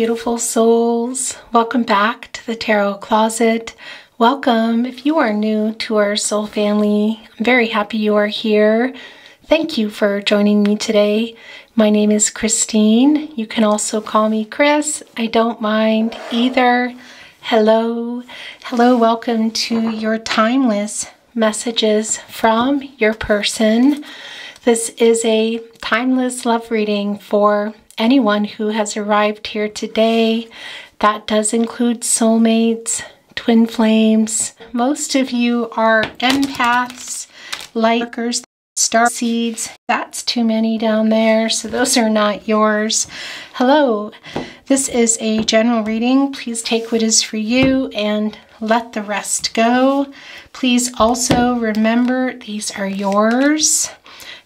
beautiful souls. Welcome back to the Tarot Closet. Welcome if you are new to our soul family. I'm very happy you are here. Thank you for joining me today. My name is Christine. You can also call me Chris. I don't mind either. Hello. Hello, welcome to your timeless messages from your person. This is a timeless love reading for anyone who has arrived here today. That does include soulmates, twin flames. Most of you are empaths, light workers, star seeds. That's too many down there, so those are not yours. Hello, this is a general reading. Please take what is for you and let the rest go. Please also remember these are yours,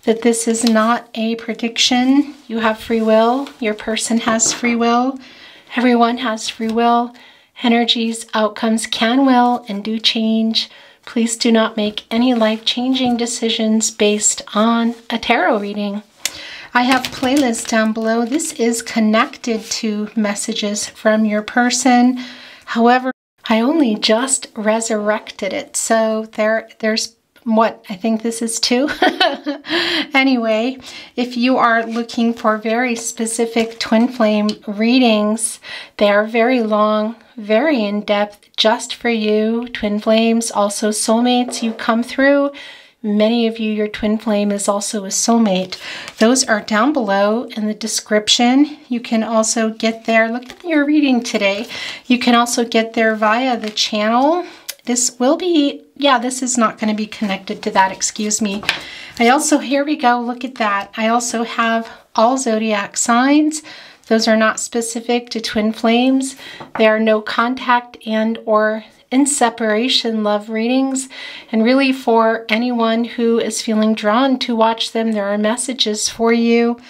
that this is not a prediction. You have free will. Your person has free will. Everyone has free will. Energies, outcomes can, will, and do change. Please do not make any life-changing decisions based on a tarot reading. I have playlists down below. This is connected to messages from your person. However, I only just resurrected it. So there's what I think this is 2. Anyway, if you are looking for very specific twin flame readings, they are very long, very in-depth, just for you. Twin flames, also soulmates, you come through. Many of you, your twin flame is also a soulmate. Those are down below in the description. You can also get there. Look at your reading today. You can also get there via the channel. This will be, this is not going to be connected to that, excuse me. I also, here we go, look at that. I also have all zodiac signs. Those are not specific to twin flames. They are no contact and or in separation love readings. And really for anyone who is feeling drawn to watch them, there are messages for you.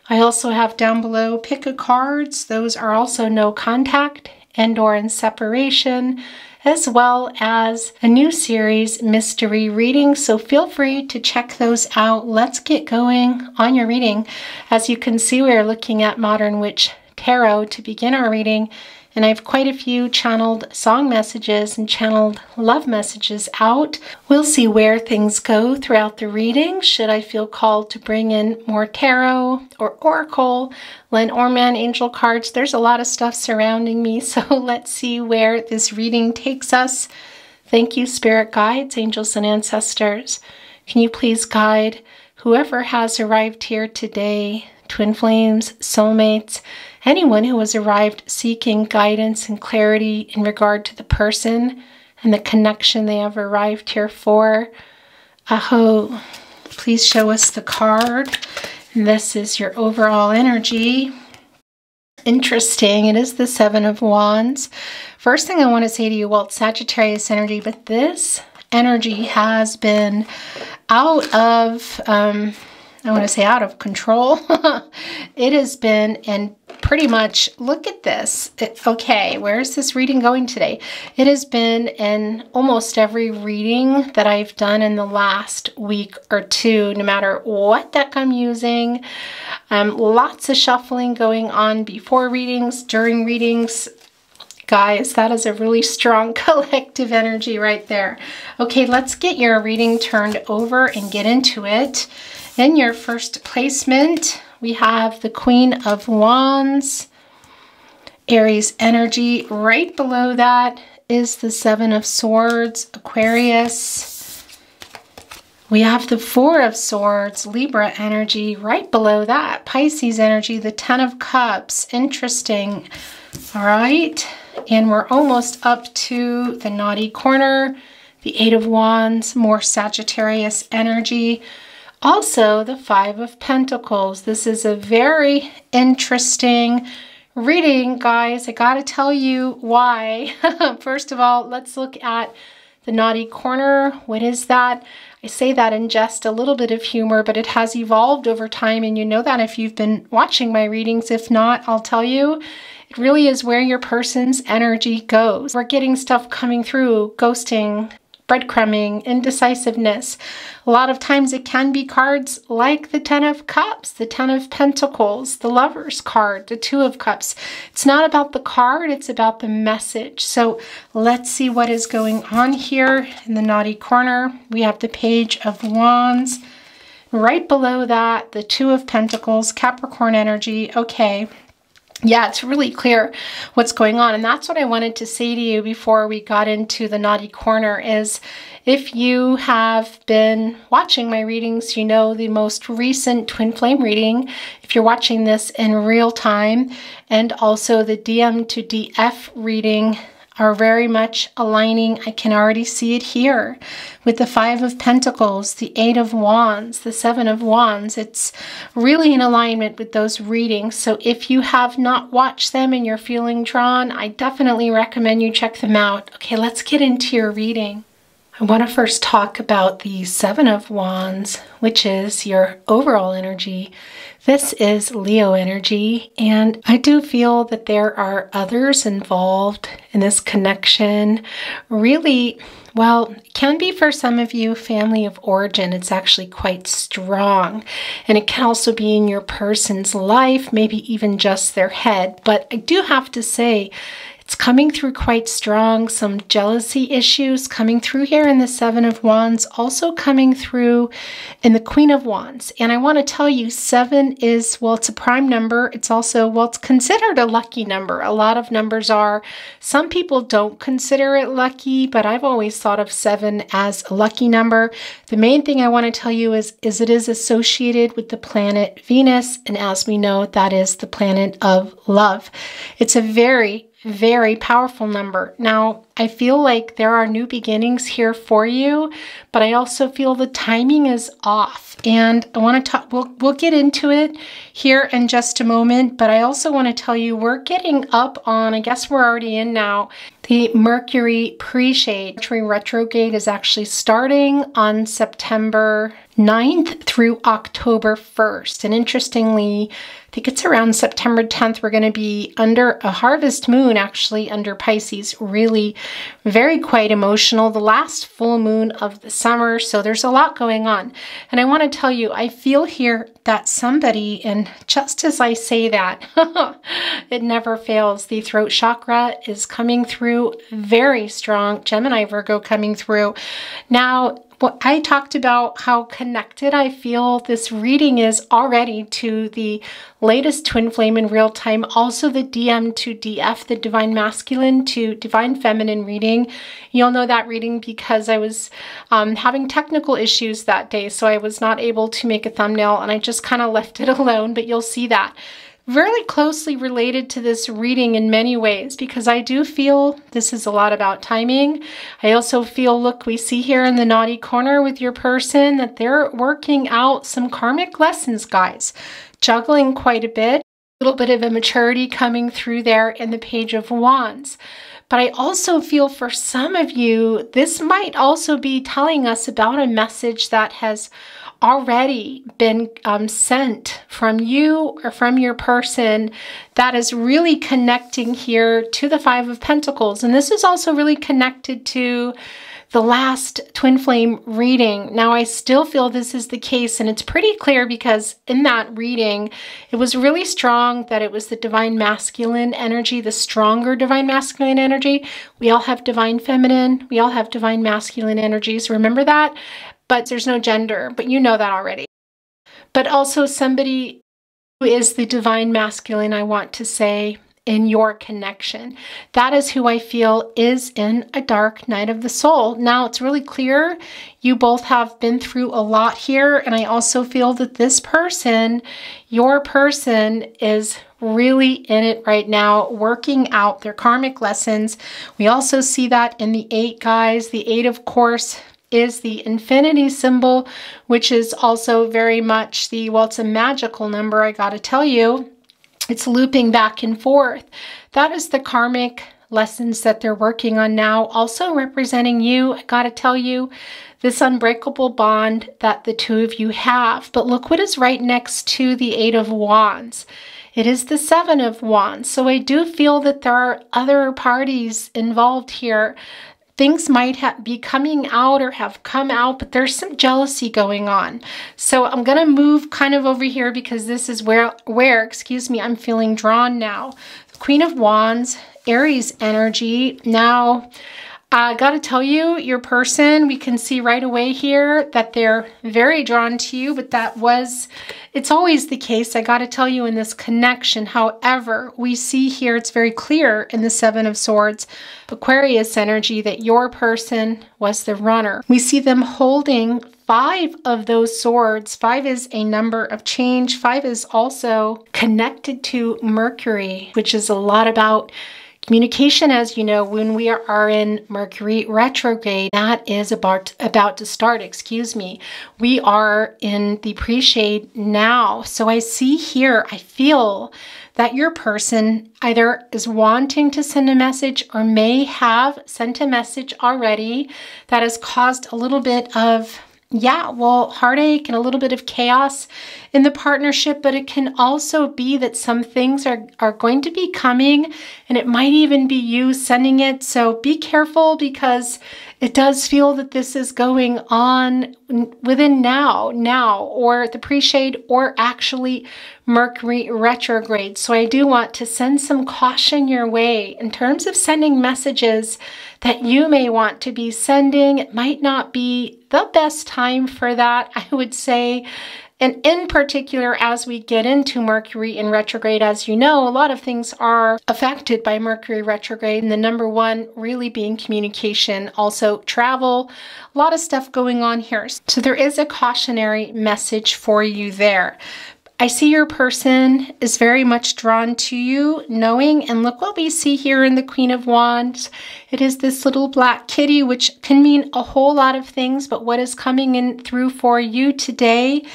I also have down below pick a cards. Those are also no contact and or in separation, as well as a new series, mystery readings. So feel free to check those out. Let's get going on your reading. As you can see, we are looking at Modern Witch Tarot to begin our reading. And I have quite a few channeled song messages and channeled love messages out. We'll see where things go throughout the reading. Should I feel called to bring in more tarot or oracle, Lenormand angel cards, there's a lot of stuff surrounding me. So let's see where this reading takes us. Thank you, spirit guides, angels, and ancestors. Can you please guide whoever has arrived here today, twin flames, soulmates, anyone who has arrived seeking guidance and clarity in regard to the person and the connection they have arrived here for. Aho, please show us the card. And this is your overall energy. Interesting, it is the 7 of Wands. First thing I want to say to you, well, it's Sagittarius energy, but this energy has been out of, I want to say out of control. It has been, and pretty much, look at this. Okay, where's this reading going today? It has been in almost every reading that I've done in the last week or two, no matter what deck I'm using. Lots of shuffling going on before readings, during readings. Guys, that is a really strong collective energy right there. Okay, let's get your reading turned over and get into it. In your first placement, we have the Queen of Wands, Aries energy. Right below that is the 7 of Swords, Aquarius. We have the 4 of Swords, Libra energy. Right below that, Pisces energy, the 10 of Cups. Interesting. All right. And we're almost up to the naughty corner, the 8 of Wands, more Sagittarius energy. Also, the 5 of Pentacles. This is a very interesting reading, guys. I gotta tell you why. First of all, let's look at the naughty corner. What is that? I say that in just a little bit of humor, but it has evolved over time, and you know that if you've been watching my readings. If not, I'll tell you. It really is where your person's energy goes. We're getting stuff coming through, ghosting, breadcrumbing, indecisiveness. A lot of times it can be cards like the Ten of Cups, the Ten of Pentacles, the Lover's card, the Two of Cups. It's not about the card, it's about the message. So let's see what is going on here in the naughty corner. We have the Page of Wands. Right below that, the Two of Pentacles, Capricorn energy. Okay. Yeah, it's really clear what's going on. And that's what I wanted to say to you before we got into the naughty corner is if you have been watching my readings, you know the most recent twin flame reading, if you're watching this in real time, and also the DM to DF reading are very much aligning. I can already see it here with the Five of Pentacles, the Eight of Wands, the Seven of Wands. It's really in alignment with those readings. So if you have not watched them and you're feeling drawn, I definitely recommend you check them out. Okay, let's get into your reading. I want to first talk about the Seven of Wands, which is your overall energy. This is Leo energy, and I do feel that there are others involved in this connection. Really, well, it can be for some of you family of origin. It's actually quite strong, and it can also be in your person's life, maybe even just their head. But I do have to say, it's coming through quite strong, some jealousy issues coming through here in the Seven of Wands, also coming through in the Queen of Wands. And I want to tell you, 7 is, well, it's a prime number. It's also, well, it's considered a lucky number. A lot of numbers are. Some people don't consider it lucky, but I've always thought of 7 as a lucky number. The main thing I want to tell you is it is associated with the planet Venus. And as we know, that is the planet of love. It's a very powerful number. Now, I feel like there are new beginnings here for you, but I also feel the timing is off. And I want to talk, we'll get into it here in just a moment, but I also want to tell you we're getting up on, I guess we're already in now, the Mercury pre-shade. Mercury retrograde is actually starting on September 9th through October 1st. And interestingly, I think it's around September 10th, we're going to be under a harvest moon, actually under Pisces. Really very quite emotional. The last full moon of the summer. So there's a lot going on. And I want to tell you, I feel here that somebody, and just as I say that, it never fails. The throat chakra is coming through very strong. Gemini, Virgo coming through. Now, I talked about how connected I feel this reading is already to the latest twin flame in real time. Also the DM to DF, the divine masculine to divine feminine reading. You'll know that reading because I was having technical issues that day, so I was not able to make a thumbnail and I just kind of left it alone, but you'll see that. Very closely related to this reading in many ways because I do feel this is a lot about timing. I also feel, look, we see here in the naughty corner with your person that they're working out some karmic lessons, guys. Juggling quite a bit, a little bit of immaturity coming through there in the Page of Wands. But I also feel for some of you, this might also be telling us about a message that has already been sent from you or from your person that is really connecting here to the Five of Pentacles. And this is also really connected to the last twin flame reading. Now, I still feel this is the case, and it's pretty clear because in that reading, it was really strong that it was the divine masculine energy, the stronger divine masculine energy. We all have divine feminine. We all have divine masculine energies. Remember that? But there's no gender, but you know that already. But also somebody who is the divine masculine, I want to say, in your connection. That is who I feel is in a dark night of the soul. Now, it's really clear you both have been through a lot here, and I also feel that this person, your person, is really in it right now, working out their karmic lessons. We also see that in the 8, guys. The 8, of course, is the infinity symbol, which is also very much the, well, it's a magical number, I gotta tell you. It's looping back and forth. That is the karmic lessons that they're working on now. Also representing you, I gotta tell you, this unbreakable bond that the two of you have. But look what is right next to the 8 of Wands. It is the 7 of Wands. So I do feel that there are other parties involved here. things might be coming out or have come out, but there's some jealousy going on. So I'm going to move kind of over here because this is where excuse me, I'm feeling drawn now. The Queen of Wands, Aries energy. Now, I got to tell you, your person, we can see right away here that they're very drawn to you, but it's always the case, I got to tell you, in this connection. However, we see here, it's very clear in the Seven of Swords, Aquarius energy, that your person was the runner. We see them holding 5 of those swords. 5 is a number of change. 5 is also connected to Mercury, which is a lot about communication. As you know, when we are in Mercury retrograde, that is about to start, excuse me. We are in the pre-shade now. So I see here, I feel that your person either is wanting to send a message or may have sent a message already that has caused a little bit of heartache and a little bit of chaos in the partnership, but it can also be that some things are going to be coming, and it might even be you sending it. So be careful, because it does feel that this is going on within now, or the pre-shade, or actually Mercury retrograde. So I do want to send some caution your way in terms of sending messages that you may want to be sending. It might not be the best time for that, I would say. And in particular, as we get into Mercury in retrograde, as you know, a lot of things are affected by Mercury retrograde. And the number one really being communication, also travel, a lot of stuff going on here. So there is a cautionary message for you there. I see your person is very much drawn to you, knowing, and look what we see here in the Queen of Wands. It is this little black kitty, which can mean a whole lot of things, but what is coming in through for you today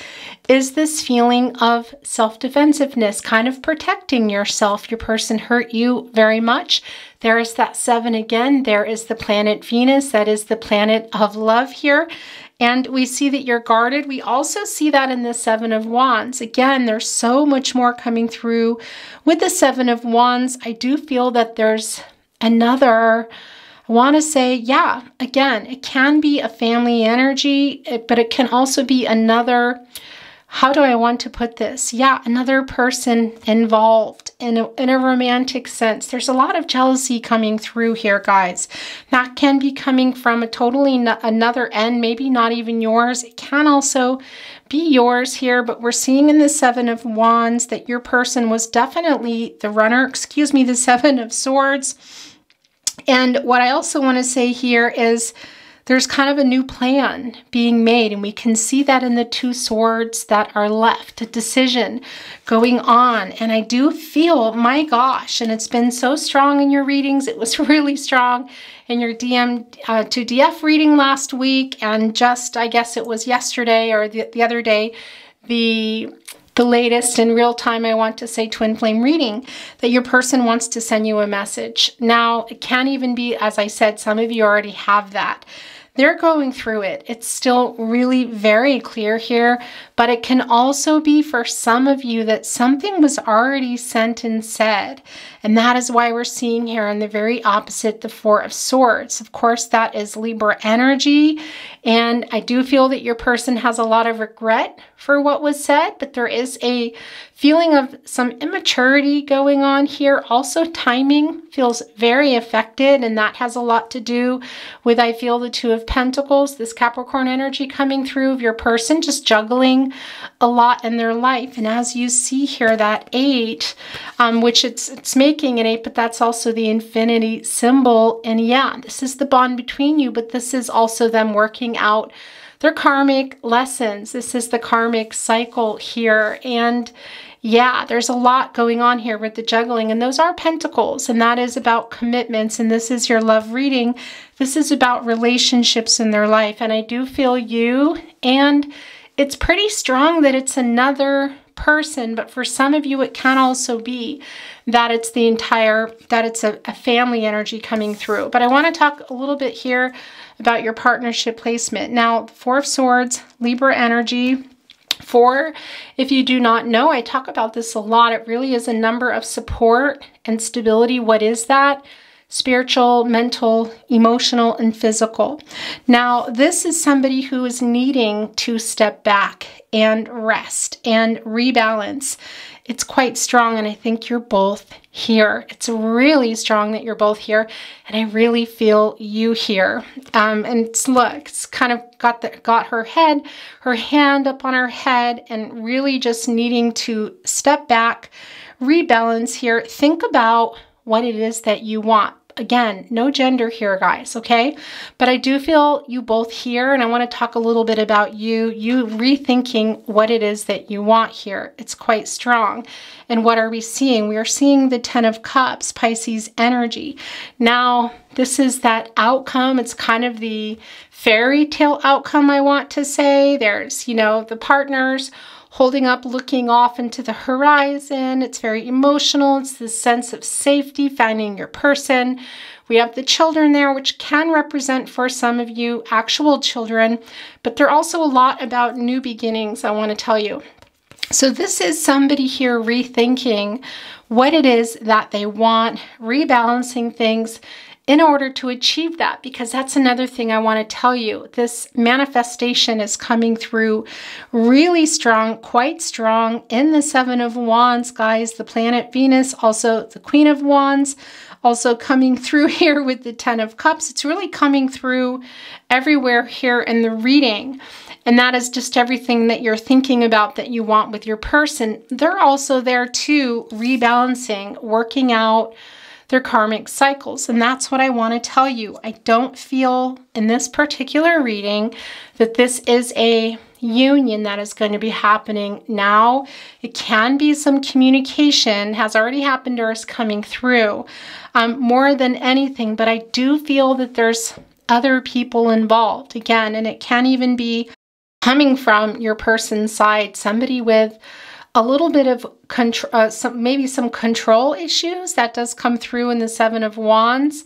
is this feeling of self-defensiveness, kind of protecting yourself. Your person hurt you very much. There is that 7 again. There is the planet Venus. That is the planet of love here. And we see that you're guarded. We also see that in the 7 of Wands. Again, there's so much more coming through with the 7 of Wands. I do feel that there's another, I want to say, again, it can be a family energy, but it can also be another, how do I want to put this? Another person involved in a romantic sense. There's a lot of jealousy coming through here, guys. That can be coming from a totally another end, maybe not even yours. It can also be yours here, but we're seeing in the 7 of Wands that your person was definitely the runner, the 7 of Swords. And what I also want to say here is there's kind of a new plan being made, and we can see that in the 2 swords that are left, a decision going on. And I do feel, my gosh, and it's been so strong in your readings. It was really strong in your DM to DF reading last week, and just, I guess it was yesterday or the other day, the latest in real time, I want to say, twin flame reading, that your person wants to send you a message. Now, it can even be, as I said, some of you already have that. They're going through it. It's still really very clear here, but it can also be for some of you that something was already sent and said. And that is why we're seeing here on the very opposite, the 4 of Swords. Of course, that is Libra energy. And I do feel that your person has a lot of regret for what was said, but there is a feeling of some immaturity going on here. Also, timing feels very affected, and that has a lot to do with, I feel, the 2 of Pentacles, this Capricorn energy coming through of your person, just juggling a lot in their life. And as you see here, that 8, which it's making an 8, but that's also the infinity symbol. And this is the bond between you, but this is also them working out their karmic lessons. This is the karmic cycle here. And there's a lot going on here with the juggling, and those are pentacles, and that is about commitments, and this is your love reading. This is about relationships in their life, and I do feel you, and it's pretty strong that it's another person, but for some of you, it can also be that it's a family energy coming through. But I want to talk a little bit here about your partnership placement. Now, the 4 of Swords, Libra energy. 4, if you do not know, I talk about this a lot. It really is a number of support and stability. What is that? spiritual, mental, emotional, and physical. Now, this is somebody who is needing to step back and rest and rebalance. It's quite strong, and I think you're both here. It's really strong that you're both here, and I really feel you here. And look, it's kind of got her hand up on her head, and really just needing to step back, rebalance here. Think about what it is that you want. Again, no gender here, guys, okay? But I do feel you both here, and I want to talk a little bit about you rethinking what it is that you want here. It's quite strong. And what are we seeing? We are seeing the Ten of Cups, Pisces energy. Now, this is that outcome. It's kind of the fairy tale outcome, I want to say. There's, the partners holding up, looking off into the horizon. It's very emotional. It's the sense of safety, finding your person. We have the children there, which can represent for some of you actual children, but they're also a lot about new beginnings, I want to tell you. So this is somebody here rethinking what it is that they want, rebalancing things in order to achieve that, because that's another thing I want to tell you. This manifestation is coming through really strong, quite strong in the Seven of Wands, guys. The planet Venus, also the Queen of Wands, also coming through here with the Ten of Cups. It's really coming through everywhere here in the reading. And that is just everything that you're thinking about that you want with your person. They're also there too, rebalancing, working out their karmic cycles. And that's what I want to tell you. I don't feel in this particular reading that this is a union that is going to be happening now. It can be some communication, has already happened or is coming through more than anything. But I do feel that there's other people involved again, and it can even be coming from your person's side, somebody with a little bit of maybe some control issues. That does come through in the Seven of Wands,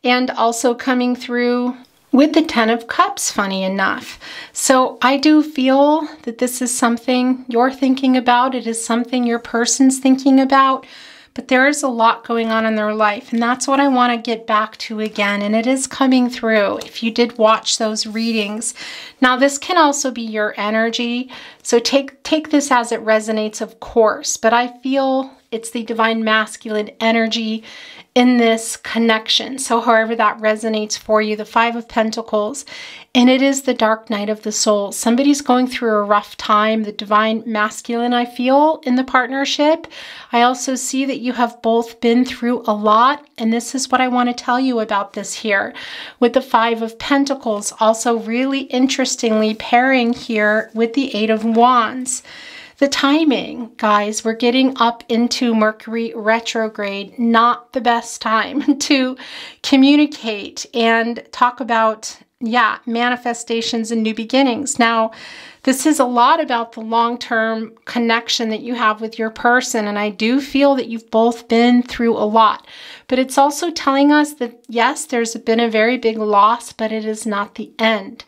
and also coming through with the Ten of Cups, funny enough. So I do feel that this is something you're thinking about. It is something your person's thinking about, but there is a lot going on in their life, and that's what I want to get back to again, and it is coming through if you did watch those readings. Now, this can also be your energy, so take this as it resonates, of course, but I feel it's the divine masculine energy in this connection. So however that resonates for you, the Five of Pentacles, and it is the dark night of the soul. Somebody's going through a rough time, the divine masculine, I feel, in the partnership. I also see that you have both been through a lot, and this is what I want to tell you about this here. With the Five of Pentacles, also really interestingly pairing here with the Eight of Wands. The timing, guys, we're getting up into Mercury retrograde, not the best time to communicate and talk about, manifestations and new beginnings. Now, this is a lot about the long-term connection that you have with your person, and I do feel that you've both been through a lot. But it's also telling us that, yes, there's been a very big loss, but it is not the end.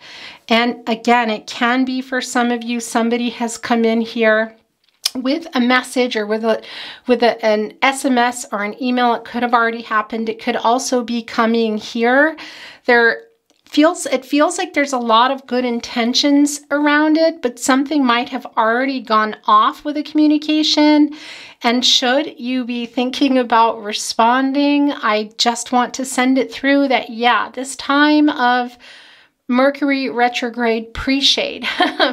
And again, it can be for some of you, somebody has come in here with a message or with an SMS or an email. It could have already happened. It could also be coming here. It feels like there's a lot of good intentions around it, but something might have already gone off with a communication. And should you be thinking about responding, I just want to send it through that, this time of Mercury retrograde pre-shade,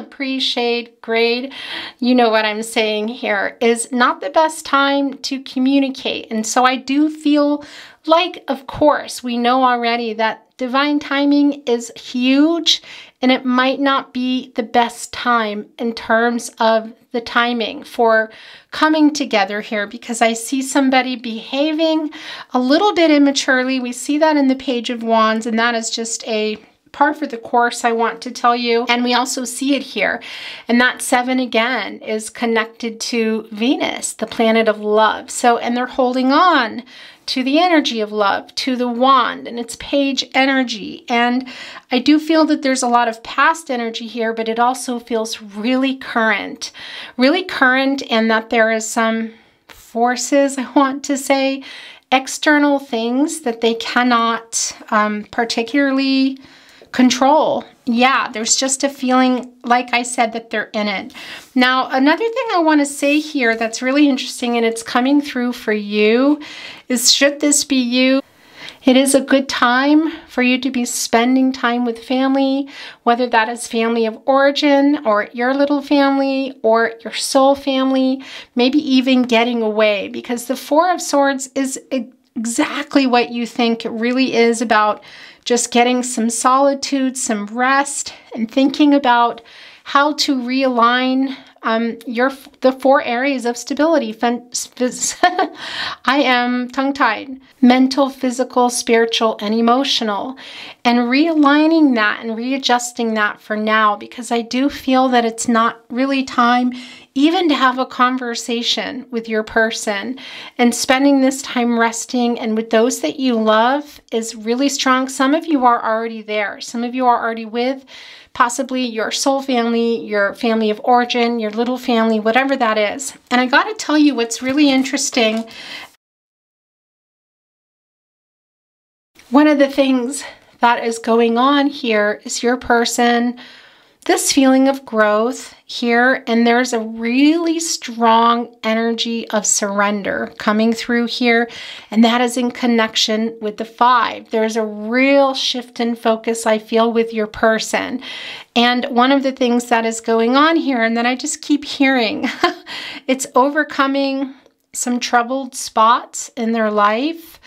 pre-shade grade, you know what I'm saying here, is not the best time to communicate. And so I do feel like, of course, we know already that divine timing is huge, and it might not be the best time in terms of the timing for coming together here, because I see somebody behaving a little bit immaturely. We see that in the Page of Wands, and that is just a par for the course, I want to tell you. And we also see it here. And that 7 again is connected to Venus, the planet of love. So, and they're holding on to the energy of love, to the wand, and it's page energy. And I do feel that there's a lot of past energy here, but it also feels really current, and that there is some forces, I want to say, external things that they cannot particularly control. Yeah, there's just a feeling, like I said, that they're in it. Now, another thing I want to say here that's really interesting, and it's coming through for you, is should this be you, it is a good time for you to be spending time with family, whether that is family of origin or your little family or your soul family, maybe even getting away, because the Four of Swords is exactly what you think it really is about, just getting some solitude, some rest, and thinking about how to realign the 4 areas of stability. I am tongue-tied. Mental, physical, spiritual, and emotional. And realigning that and readjusting that for now, because I do feel that it's not really time even to have a conversation with your person, and spending this time resting and with those that you love is really strong. Some of you are already there. Some of you are already with possibly your soul family, your family of origin, your little family, whatever that is. And I got to tell you what's really interesting. One of the things that is going on here is your person, this feeling of growth here, and there's a really strong energy of surrender coming through here, and that is in connection with the 5. There's a real shift in focus, I feel, with your person. And one of the things that is going on here, and that I just keep hearing, it's overcoming some troubled spots in their life.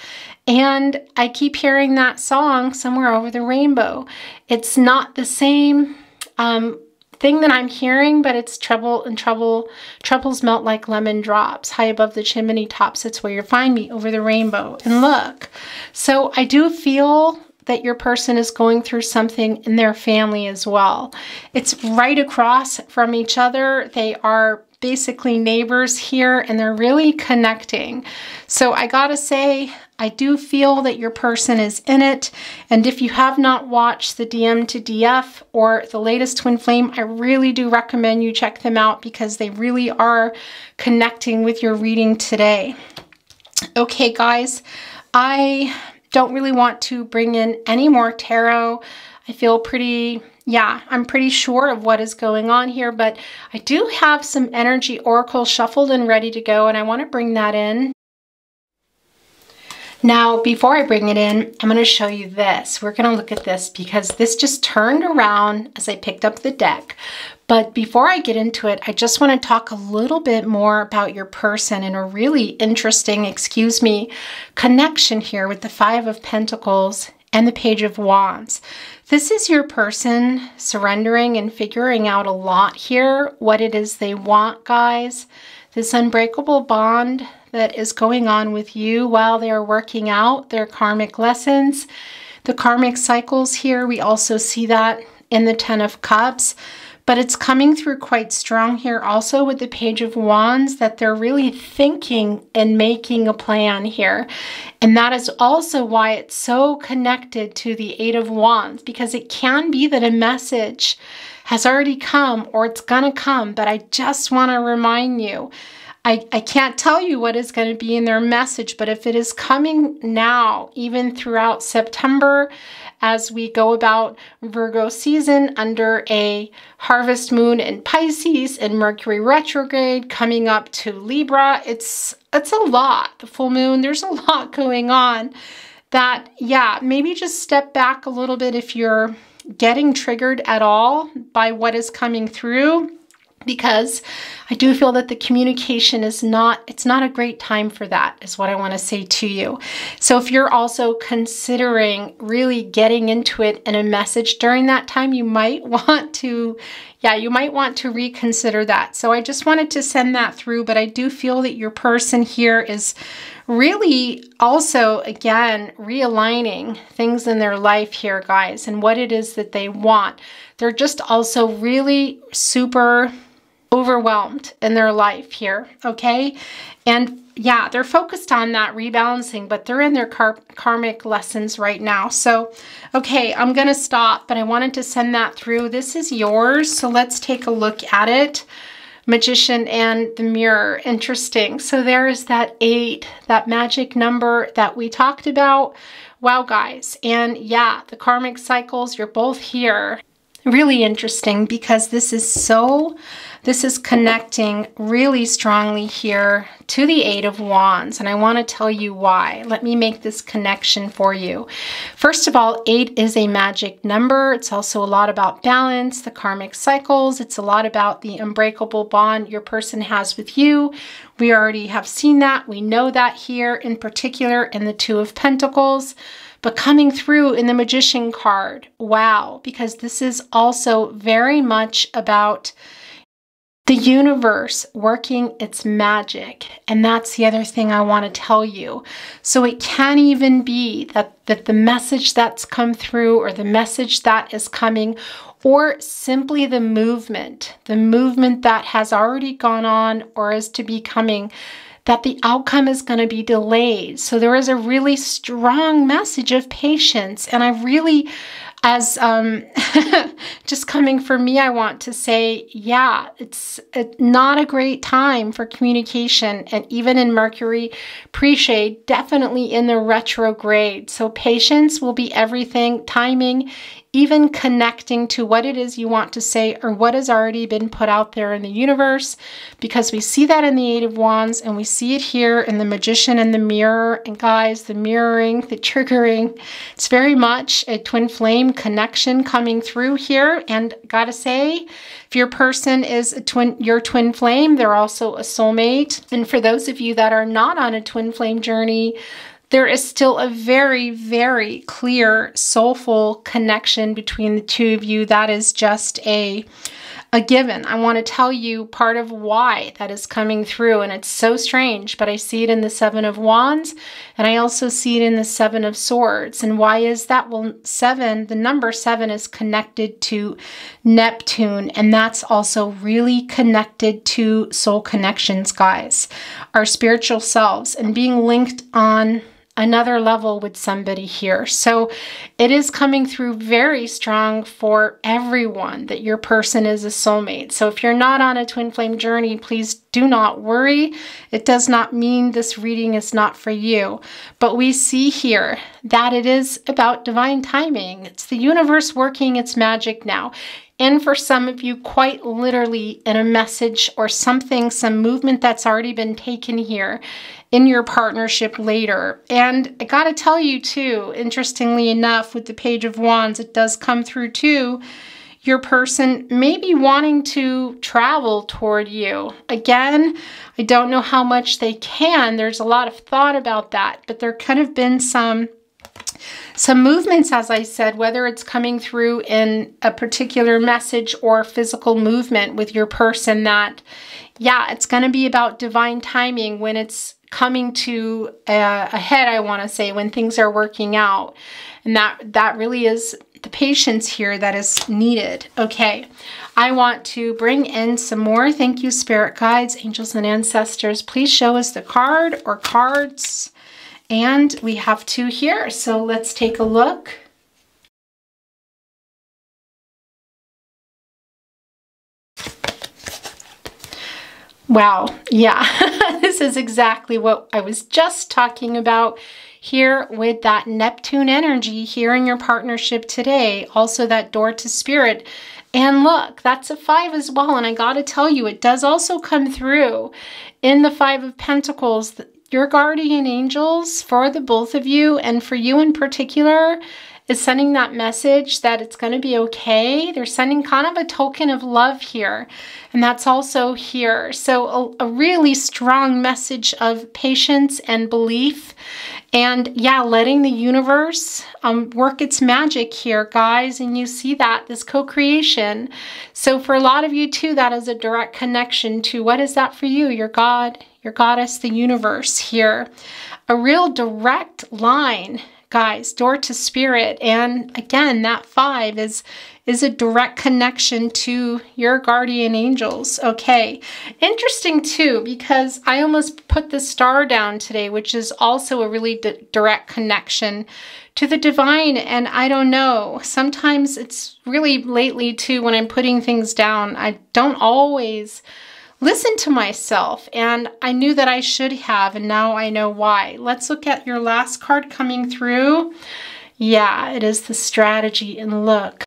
And I keep hearing that song, Somewhere Over the Rainbow. It's not the same thing that I'm hearing, but it's troubles melt like lemon drops high above the chimney tops. It's where you find me, over the rainbow. And look, so I do feel that your person is going through something in their family as well. It's right across from each other. They are basically neighbors here, and they're really connecting. So I gotta say, I do feel that your person is in it. And if you have not watched the DM to DF or the latest Twin Flame, I really do recommend you check them out, because they really are connecting with your reading today. Okay, guys, I don't really want to bring in any more tarot. I feel I'm pretty sure of what is going on here, but I do have some energy oracle shuffled and ready to go, and I want to bring that in. Now, before I bring it in, I'm going to show you this. We're going to look at this because this just turned around as I picked up the deck. But before I get into it, I just want to talk a little bit more about your person and a really interesting, connection here with the 5 of Pentacles and the Page of Wands. This is your person surrendering and figuring out a lot here, what it is they want, guys. This unbreakable bond that is going on with you while they are working out their karmic lessons. The karmic cycles here, we also see that in the 10 of Cups. But it's coming through quite strong here also with the Page of Wands, that they're really thinking and making a plan here. And that is also why it's so connected to the 8 of Wands, because it can be that a message has already come or it's gonna come, but I just want to remind you, I can't tell you what is going to be in their message, but if it is coming now, even throughout September, as we go about Virgo season under a harvest moon in Pisces and Mercury retrograde coming up to Libra, it's a lot. The full moon, there's a lot going on that, yeah, maybe just step back a little bit if you're getting triggered at all by what is coming through, because I do feel that the communication it's not a great time for that, is what I want to say to you. So if you're also considering really getting into it in a message during that time, you might want to reconsider that. So I just wanted to send that through, but I do feel that your person here is really also, again, realigning things in their life here, guys, and what it is that they want. They're just also really super overwhelmed in their life here, okay? And yeah, they're focused on that rebalancing, but they're in their karmic lessons right now. So, okay, I'm going to stop, but I wanted to send that through. This is yours, so let's take a look at it. Magician and the Mirror. Interesting. So there is that 8, that magic number that we talked about. Wow, guys. And yeah, the karmic cycles, you're both here. Really interesting, because this is connecting really strongly here to the 8 of Wands, and I want to tell you why. Let me make this connection for you. First of all, 8 is a magic number. It's also a lot about balance, the karmic cycles. It's a lot about the unbreakable bond your person has with you. We already have seen that. We know that here, in particular in the 2 of Pentacles. But coming through in the Magician card, wow, because this is also very much about the universe working its magic. And that's the other thing I want to tell you. So it can even be that the message that's come through, or the message that is coming, or simply the movement that has already gone on or is to be coming, that the outcome is going to be delayed. So there is a really strong message of patience. And I really, as just coming from me, I want to say, yeah, it's not a great time for communication. And even in Mercury pre-shade, definitely in the retrograde. So patience will be everything. Timing, even connecting to what it is you want to say, or what has already been put out there in the universe, because we see that in the 8 of Wands, and we see it here in the Magician and the Mirror. And guys, the mirroring, the triggering, it's very much a twin flame connection coming through here. And gotta say, if your person is your twin flame, they're also a soulmate. And for those of you that are not on a twin flame journey, there is still a very, very clear soulful connection between the 2 of you. That is just a given. I want to tell you part of why that is coming through, and it's so strange, but I see it in the 7 of Wands, and I also see it in the 7 of Swords. And why is that? Well, 7, the number 7 is connected to Neptune, and that's also really connected to soul connections, guys, our spiritual selves, and being linked on another level with somebody here. So it is coming through very strong for everyone that your person is a soulmate. So if you're not on a twin flame journey, please do not worry. It does not mean this reading is not for you. But we see here that it is about divine timing. It's the universe working its magic now. And for some of you, quite literally in a message or something, some movement that's already been taken here in your partnership later. And I gotta tell you too, interestingly enough, with the Page of Wands, it does come through too, your person may be wanting to travel toward you. Again, I don't know how much they can. There's a lot of thought about that, but there could have been some movements, as I said, whether it's coming through in a particular message or physical movement with your person, that, yeah, it's going to be about divine timing when it's coming to a head, I want to say, when things are working out. And that really is the patience here that is needed. Okay, I want to bring in some more. Thank you, spirit guides, angels, and ancestors. Please show us the card or cards. And we have 2 here, so let's take a look. Wow, yeah, this is exactly what I was just talking about here with that Neptune energy here in your partnership today. Also that door to spirit. And look, that's a 5 as well. And I got to tell you, it does also come through in the 5 of Pentacles. Your guardian angels, for the both of you and for you in particular, is sending that message that it's going to be okay. They're sending kind of a token of love here. And that's also here. So a really strong message of patience and belief. And yeah, letting the universe work its magic here, guys. And you see that, this co-creation. So for a lot of you too, that is a direct connection to, what is that for you? Your God, your goddess, the universe here. A real direct line, guys, door to spirit. And again, that 5 is a direct connection to your guardian angels. Okay, interesting too, because I almost put the star down today, which is also a really direct connection to the divine. And I don't know, sometimes it's really lately too, when I'm putting things down, I don't always listen to myself, and I knew that I should have, and now I know why. Let's look at your last card coming through. Yeah, it is the strategy, and look.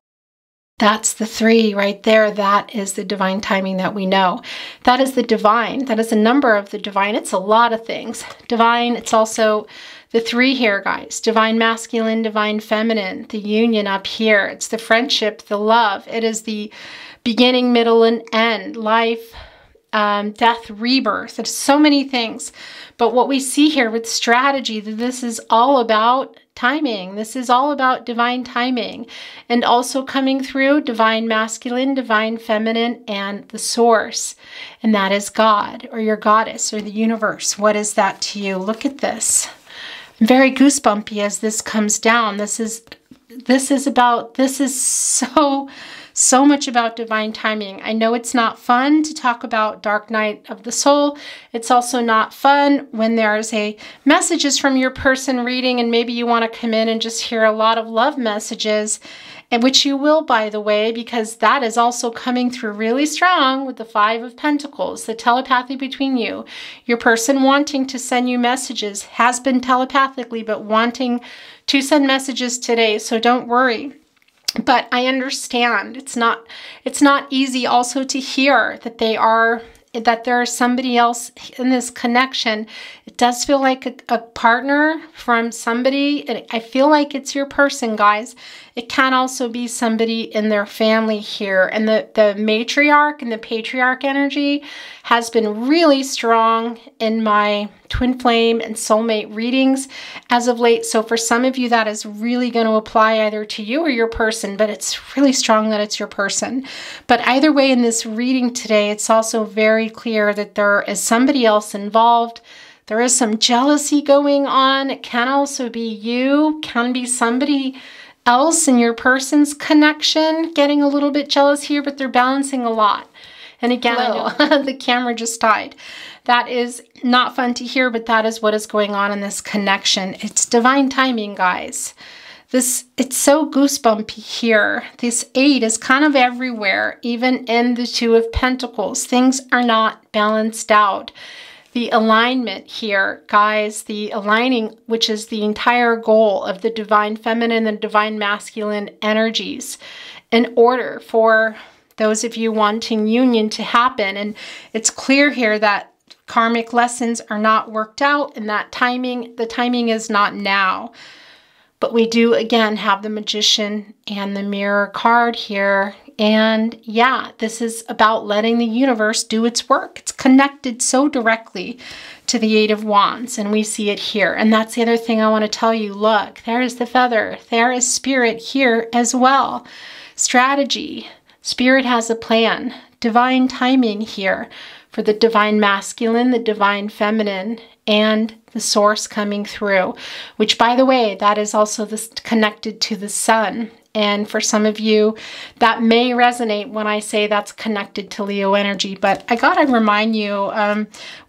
That's the 3 right there. That is the divine timing that we know. That is the divine. That is a number of the divine. It's a lot of things. Divine, it's also the 3 here, guys. Divine masculine, divine feminine, the union up here. It's the friendship, the love. It is the beginning, middle, and end. Life, death, rebirth. There's so many things. But what we see here with strategy, that this is all about timing. This is all about divine timing. And also coming through divine masculine, divine feminine, and the source. And that is God, or your goddess, or the universe. What is that to you? Look at this. I'm very goosebumpy as this comes down. This is so much about divine timing. I know it's not fun to talk about dark night of the soul. It's also not fun when there's messages from your person reading, and maybe you want to come in and just hear a lot of love messages, and which you will, by the way, because that is also coming through really strong with the 5 of Pentacles, the telepathy between you. Your person wanting to send you messages has been telepathically, but wanting to send messages today, so don't worry. But I understand it's not easy also to hear that there is somebody else in this connection. It does feel like a partner from somebody, and I feel like it's your person, guys. It can also be somebody in their family here. And the matriarch and the patriarch energy has been really strong in my twin flame and soulmate readings as of late. So for some of you, that is really going to apply either to you or your person, but it's really strong that it's your person. But either way, in this reading today, it's also very clear that there is somebody else involved. There is some jealousy going on. It can also be you, can be somebody else in your person's connection getting a little bit jealous here, but they're balancing a lot. And again, the camera just died. That is not fun to hear, but that is what is going on in this connection. It's divine timing, guys. It's so goosebumpy here. This 8 is kind of everywhere, even in the 2 of Pentacles. Things are not balanced out. The alignment here, guys, the aligning, which is the entire goal of the divine feminine and divine masculine energies, in order for those of you wanting union to happen. And it's clear here that karmic lessons are not worked out, and that the timing is not now. But we do, again, have the Magician and the Mirror card here. And yeah, this is about letting the universe do its work. It's connected so directly to the 8 of Wands, and we see it here. And that's the other thing I want to tell you. Look, there is the feather. There is spirit here as well. Strategy. Spirit has a plan. Divine timing here for the divine masculine, the divine feminine, and the source coming through, which, by the way, that is also connected to the sun. And for some of you, that may resonate when I say that's connected to Leo energy. But I gotta remind you,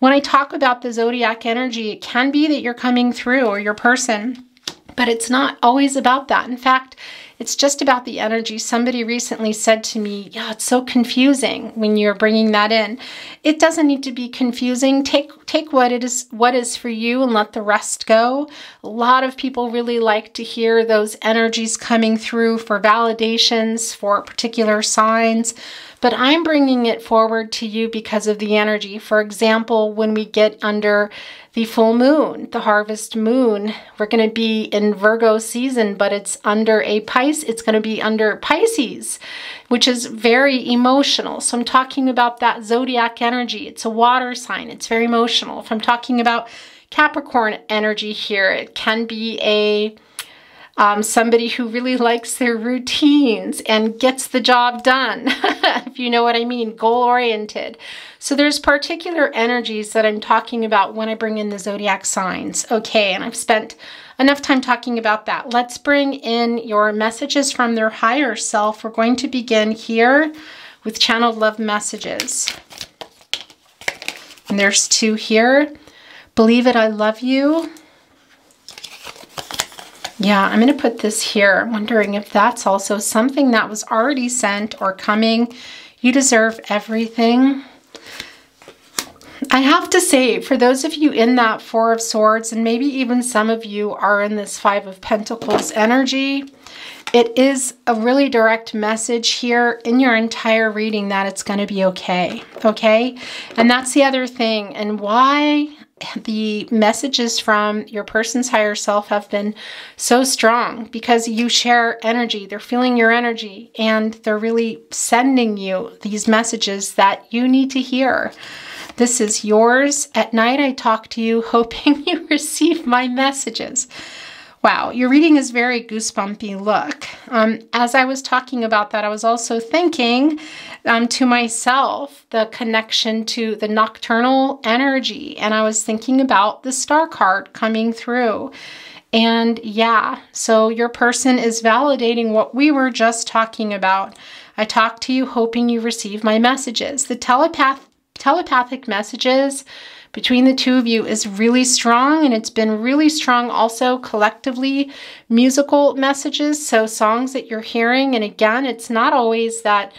when I talk about the zodiac energy, it can be that you're coming through, or your person, but it's not always about that. In fact, it's just about the energy. Somebody recently said to me, yeah, it's so confusing when you're bringing that in. It doesn't need to be confusing. Take what is for you, and let the rest go. A lot of people really like to hear those energies coming through for validations, for particular signs. But I'm bringing it forward to you because of the energy. For example, when we get under the full moon, the harvest moon, we're going to be in Virgo season, but it's under it's going to be under Pisces, which is very emotional. So I'm talking about that zodiac energy. It's a water sign. It's very emotional. If I'm talking about Capricorn energy here, it can be somebody who really likes their routines and gets the job done, if you know what I mean, goal-oriented. So there's particular energies that I'm talking about when I bring in the zodiac signs. Okay, and I've spent enough time talking about that. Let's bring in your messages from their higher self. We're going to begin here with channeled love messages. And there's 2 here. Believe it, I love you. Yeah, I'm going to put this here. I'm wondering if that's also something that was already sent or coming. You deserve everything. I have to say, for those of you in that Four of Swords, and maybe even some of you are in this Five of Pentacles energy, it is a really direct message here in your entire reading that it's going to be okay. Okay? And that's the other thing. And why the messages from your person's higher self have been so strong, because you share energy. They're feeling your energy, and they're really sending you these messages that you need to hear. This is yours. At night, I talk to you, hoping you receive my messages. Wow, your reading is very goosebumpy. Look, as I was talking about that, I was also thinking to myself the connection to the nocturnal energy. And I was thinking about the star card coming through. And yeah, so your person is validating what we were just talking about. I talk to you hoping you receive my messages. The telepathic messages between the two of you is really strong, and it's been really strong also collectively. Musical messages, so songs that you're hearing, and again, it's not always that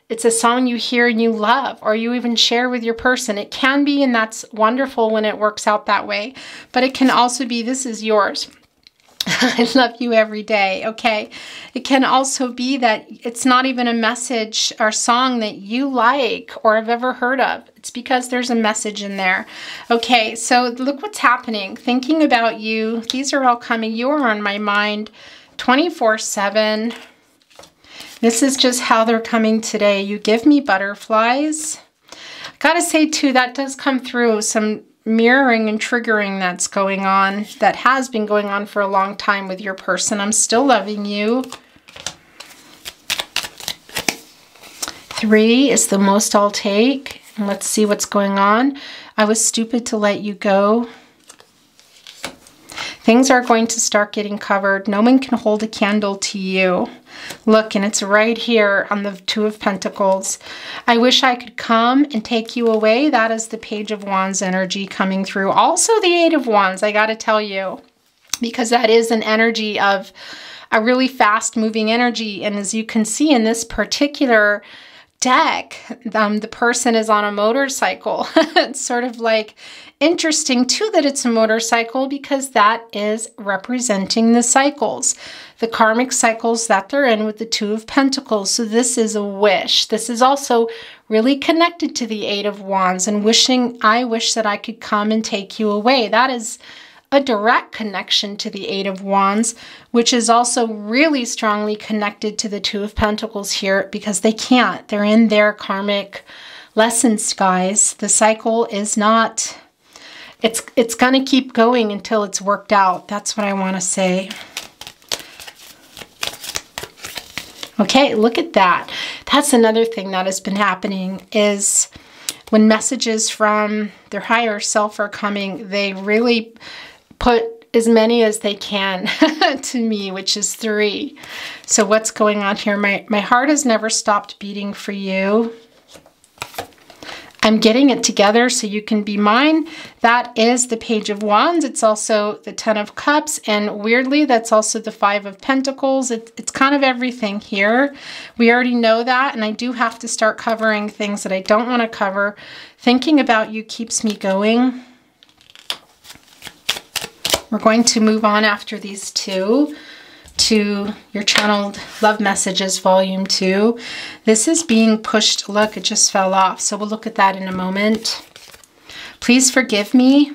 it's a song you hear and you love or you even share with your person. It can be, and that's wonderful when it works out that way, but it can also be, this is yours. I love you every day. Okay. It can also be that it's not even a message or song that you like or have ever heard of. It's because there's a message in there. Okay. So look what's happening. Thinking about you. These are all coming. You are on my mind 24/7. This is just how they're coming today. You give me butterflies. I gotta say too, that does come through some mirroring and triggering that's going on, that has been going on for a long time with your person. I'm still loving you. 3 is the most I'll take. And let's see what's going on. I was stupid to let you go. Things are going to start getting covered. No one can hold a candle to you. Look, and it's right here on the Two of Pentacles. I wish I could come and take you away. That is the Page of Wands energy coming through. Also the Eight of Wands, I got to tell you, because that is an energy of a really fast moving energy. And as you can see in this particular deck, the person is on a motorcycle. It's sort of like interesting too that it's a motorcycle, because that is representing the cycles, the karmic cycles that they're in with the Two of Pentacles. So this is a wish. This is also really connected to the Eight of Wands and wishing, I wish that I could come and take you away. That is a direct connection to the Eight of Wands, which is also really strongly connected to the Two of Pentacles here, because they can't. They're in their karmic lessons, guys. The cycle is not, it's going to keep going until it's worked out. That's what I want to say. Okay, look at that. That's another thing that has been happening, is when messages from their higher self are coming, they really put as many as they can to me, which is 3. So what's going on here? My heart has never stopped beating for you. I'm getting it together so you can be mine. That is the Page of Wands. It's also the Ten of Cups. And weirdly, that's also the Five of Pentacles. It's kind of everything here. We already know that. And I do have to start covering things that I don't want to cover. Thinking about you keeps me going. We're going to move on after these two to your channeled love messages, volume 2. This is being pushed. Look, it just fell off. So we'll look at that in a moment. Please forgive me.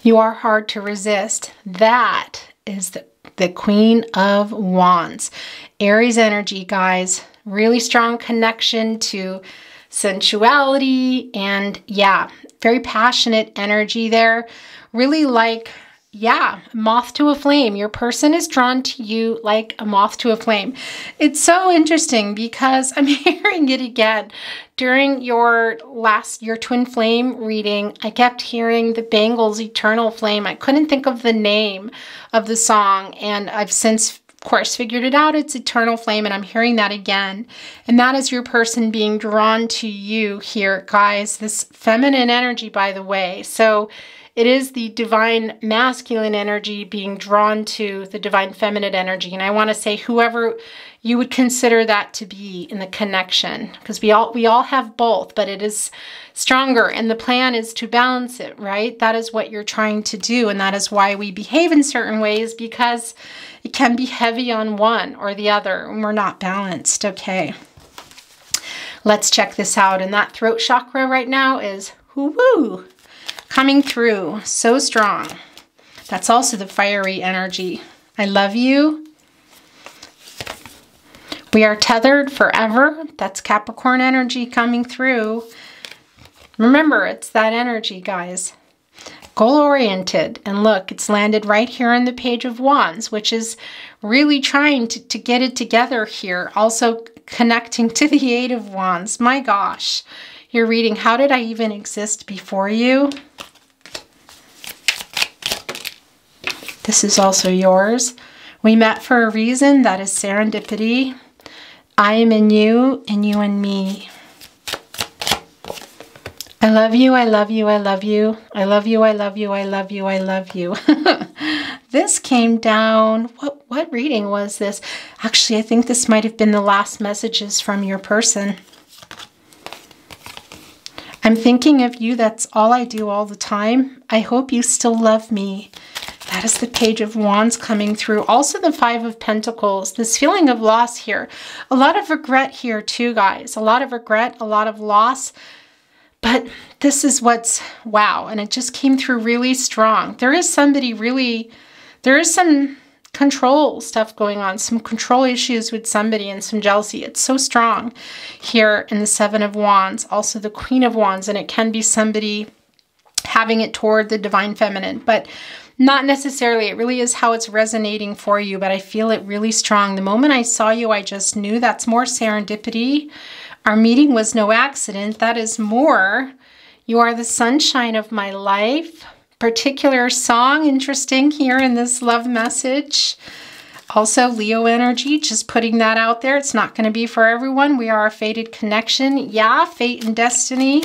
You are hard to resist. That is the Queen of Wands. Aries energy, guys. Really strong connection to sensuality, and yeah, very passionate energy there. Really like, yeah, moth to a flame. Your person is drawn to you like a moth to a flame. It's so interesting because I'm hearing it again. During your twin flame reading, I kept hearing the Bangles Eternal Flame. I couldn't think of the name of the song, and I've since, of course, figured it out. It's Eternal Flame, and I'm hearing that again. And that is your person being drawn to you here, guys. This feminine energy, by the way. So it is the divine masculine energy being drawn to the divine feminine energy. And I want to say whoever you would consider that to be in the connection, because we all have both, but it is stronger, and the plan is to balance it, right? That is what you're trying to do, and that is why we behave in certain ways, because it can be heavy on one or the other and we're not balanced. Okay, let's check this out. And that throat chakra right now is woo-woo, coming through so strong. That's also the fiery energy. I love you. We are tethered forever. That's Capricorn energy coming through. Remember, it's that energy, guys. Goal-oriented. And look, it's landed right here on the Page of Wands, which is really trying to get it together here. Also connecting to the Eight of Wands. My gosh. You're reading, how did I even exist before you? This is also yours. We met for a reason. That is serendipity. I am in you and you in me. I love you, I love you, I love you. I love you, I love you, I love you, I love you. This came down, what reading was this? Actually, I think this might have been the last messages from your person. I'm thinking of you, that's all I do all the time. I hope you still love me. That is the Page of Wands coming through. Also the Five of Pentacles, this feeling of loss here. A lot of regret here too, guys. A lot of regret, a lot of loss. But this is what's, wow, and it just came through really strong. There is somebody really, there is some control stuff going on, some control issues with somebody and some jealousy. It's so strong here in the Seven of Wands, also the Queen of Wands, and it can be somebody having it toward the divine feminine, but not necessarily. It really is how it's resonating for you, but I feel it really strong. The moment I saw you, I just knew that's more serendipity. Our meeting was no accident. That is more. You are the sunshine of my life. Particular song, interesting here in this love message. Also Leo energy, just putting that out there. It's not going to be for everyone. We are a fated connection. Yeah, fate and destiny.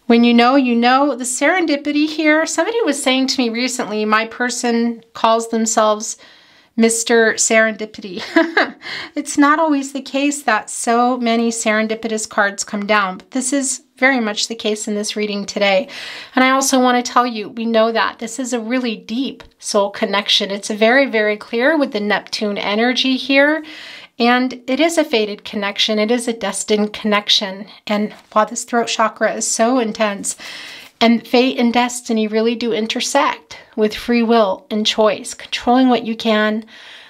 When you know, the serendipity here. Somebody was saying to me recently, my person calls themselves Mr. Serendipity. It's not always the case that so many serendipitous cards come down, but this is very much the case in this reading today. And I also want to tell you, we know that this is a really deep soul connection. It's very, very clear with the Neptune energy here. And it is a fated connection. It is a destined connection. And wow, this throat chakra is so intense. And fate and destiny really do intersect with free will and choice. Controlling what you can,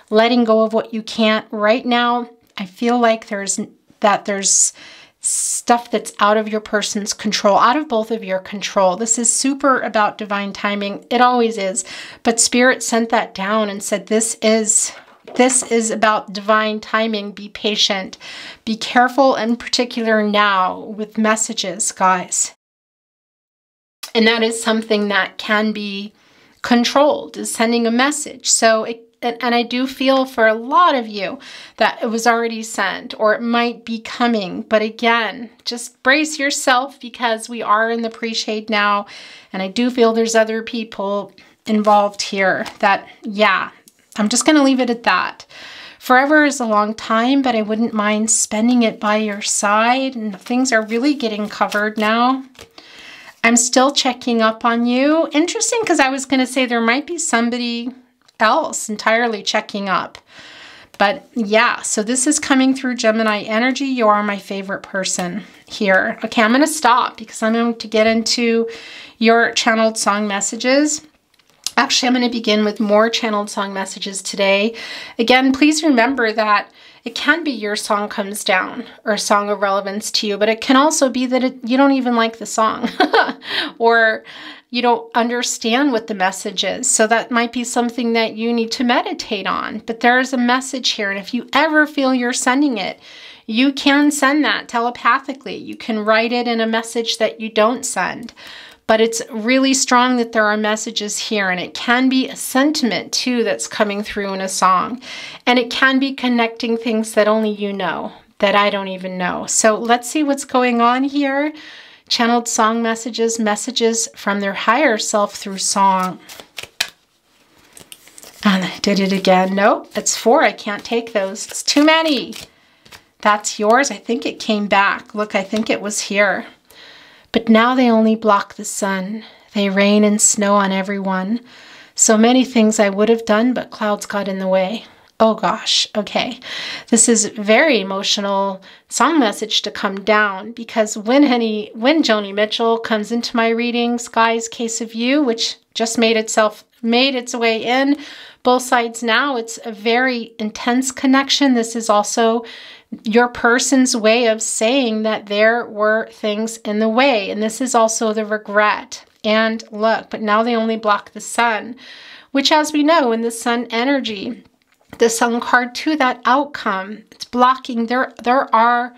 letting go of what you can't. Right now, I feel like there's stuff that's out of your person's control, out of both of your control. This is super about divine timing. It always is. But Spirit sent that down and said, this is about divine timing. Be patient. Be careful, in particular now with messages, guys. And that is something that can be controlled, is sending a message. So, and I do feel for a lot of you that it was already sent or it might be coming. But again, just brace yourself because we are in the pre-shade now. And I do feel there's other people involved here that, yeah, I'm just going to leave it at that. Forever is a long time, but I wouldn't mind spending it by your side. And things are really getting covered now. I'm still checking up on you. Interesting, because I was going to say there might be somebody else entirely checking up. But yeah, so this is coming through Gemini energy. You are my favorite person here. Okay, I'm going to stop because I'm going to get into your channeled song messages. Actually, I'm going to begin with more channeled song messages today. Again, please remember that it can be your song comes down or a song of relevance to you, but it can also be that you don't even like the song or you don't understand what the message is. So that might be something that you need to meditate on. But there is a message here. And if you ever feel you're sending it, you can send that telepathically. You can write it in a message that you don't send. But it's really strong that there are messages here, and it can be a sentiment too that's coming through in a song. And it can be connecting things that only you know, that I don't even know. So let's see what's going on here. channeled song messages, messages from their higher self through song. And I did it again. Nope, it's 4. I can't take those. It's too many. That's yours. I think it came back. Look, I think it was here. But now they only block the sun. They rain and snow on everyone. So many things I would have done, but clouds got in the way. Oh gosh, okay. This is very emotional song message to come down, because when Joni Mitchell comes into my readings, guys, Case of You, which just made its way in, both sides now, it's a very intense connection. This is also your person's way of saying that there were things in the way, and this is also the regret. And look, but now they only block the sun, which, as we know, in the sun energy, the sun card to that outcome, it's blocking. There are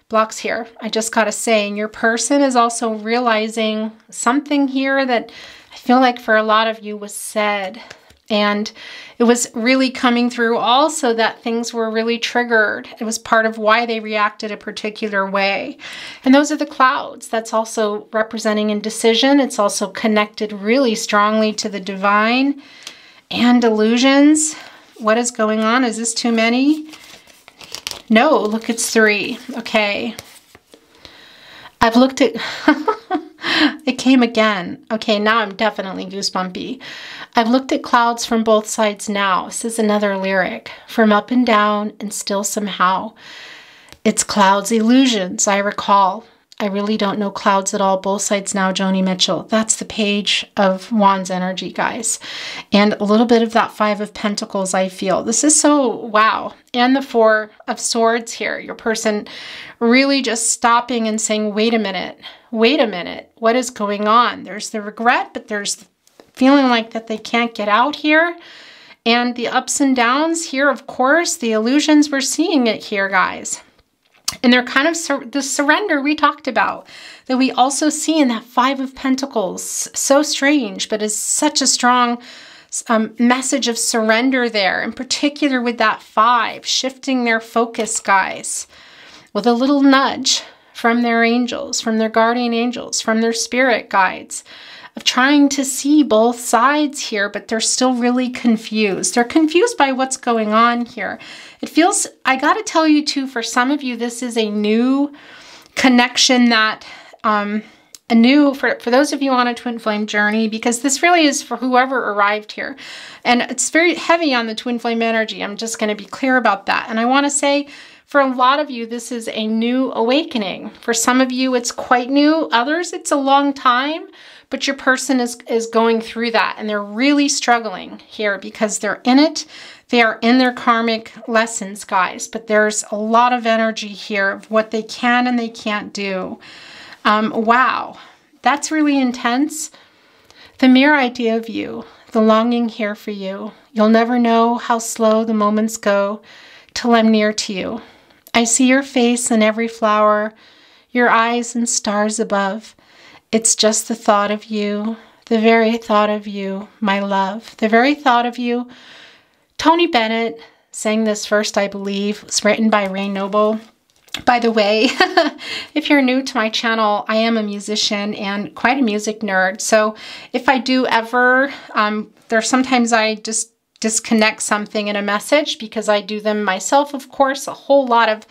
blocks here. I just gotta say, and your person is also realizing something here that I feel like for a lot of you was said, and it was really coming through also that things were really triggered. It was part of why they reacted a particular way. And those are the clouds. That's also representing indecision. It's also connected really strongly to the divine and illusions. What is going on? Is this too many? No, look, it's 3. Okay. I've looked at... It came again. Okay, now I'm definitely goosebumpy. I've looked at clouds from both sides now. This is another lyric. From up and down and still somehow. It's clouds, illusions, I recall. I really don't know clouds at all. Both sides now, Joni Mitchell. That's the Page of Wands energy, guys. And a little bit of that 5 of Pentacles, I feel. This is so, wow. And the 4 of Swords here. Your person really just stopping and saying, wait a minute. Wait a minute. What is going on? There's the regret, but there's feeling like that they can't get out here. And the ups and downs here, of course, the illusions, we're seeing it here, guys. And they're kind of the surrender we talked about, that we also see in that 5 of Pentacles. So strange, but is such a strong message of surrender there, in particular with that 5, shifting their focus, guys, with a little nudge from their angels, from their guardian angels, from their spirit guides, of trying to see both sides here, but they're still really confused. They're confused by what's going on here. It feels, I gotta tell you too, for some of you, this is a new connection that, for those of you on a twin flame journey, because this really is for whoever arrived here. And it's very heavy on the twin flame energy. I'm just gonna be clear about that. And I wanna say, for a lot of you, this is a new awakening. For some of you, it's quite new. Others, it's a long time. But your person is going through that, and they're really struggling here because they're in it. They are in their karmic lessons, guys. But there's a lot of energy here of what they can and they can't do. Wow, that's really intense. The mere idea of you, the longing here for you. You'll never know how slow the moments go till I'm near to you. I see your face in every flower, your eyes and stars above. It's just the thought of you, the very thought of you, my love, the very thought of you. Tony Bennett sang this first, I believe. It's written by Ray Noble. By the way, if you're new to my channel, I am a musician and quite a music nerd. So if I do ever, there's sometimes I just disconnect something in a message because I do them myself, of course. A whole lot of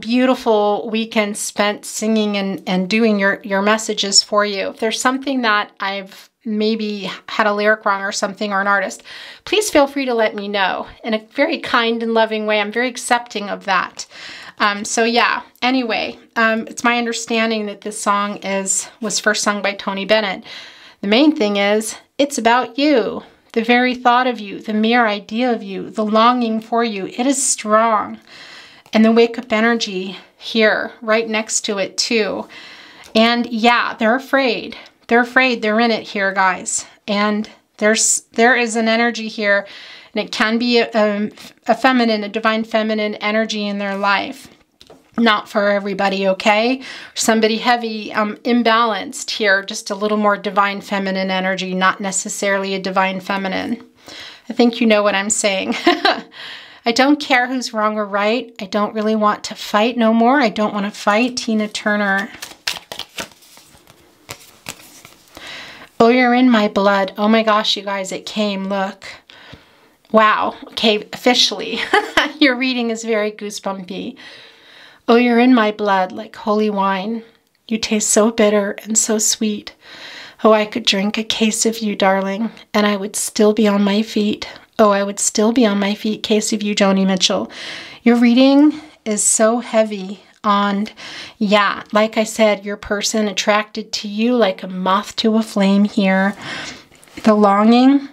beautiful weekends spent singing and doing your messages for you. If there's something that I've maybe had a lyric wrong or something, or an artist, please feel free to let me know in a very kind and loving way. I'm very accepting of that. So yeah, anyway, it's my understanding that this song was first sung by Tony Bennett. The main thing is, it's about you, the very thought of you, the mere idea of you, the longing for you. It is strong. And the wake-up energy here, right next to it too. And yeah, they're afraid. They're afraid. They're in it here, guys. And there is an energy here, and it can be a feminine, a divine feminine energy in their life. Not for everybody, okay? Somebody heavy, imbalanced here, just a little more divine feminine energy, not necessarily a divine feminine. I think you know what I'm saying. I don't care who's wrong or right. I don't really want to fight no more. I don't want to fight. Tina Turner. Oh, you're in my blood. Oh my gosh, you guys, it came. Look. Wow. Okay, officially. Your reading is very goosebumpy. Oh, you're in my blood like holy wine. You taste so bitter and so sweet. Oh, I could drink a case of you, darling, and I would still be on my feet. Oh, I would still be on my feet. Case of you, Joni Mitchell. Your reading is so heavy on, yeah, like I said, your person attracted to you like a moth to a flame here. The longing,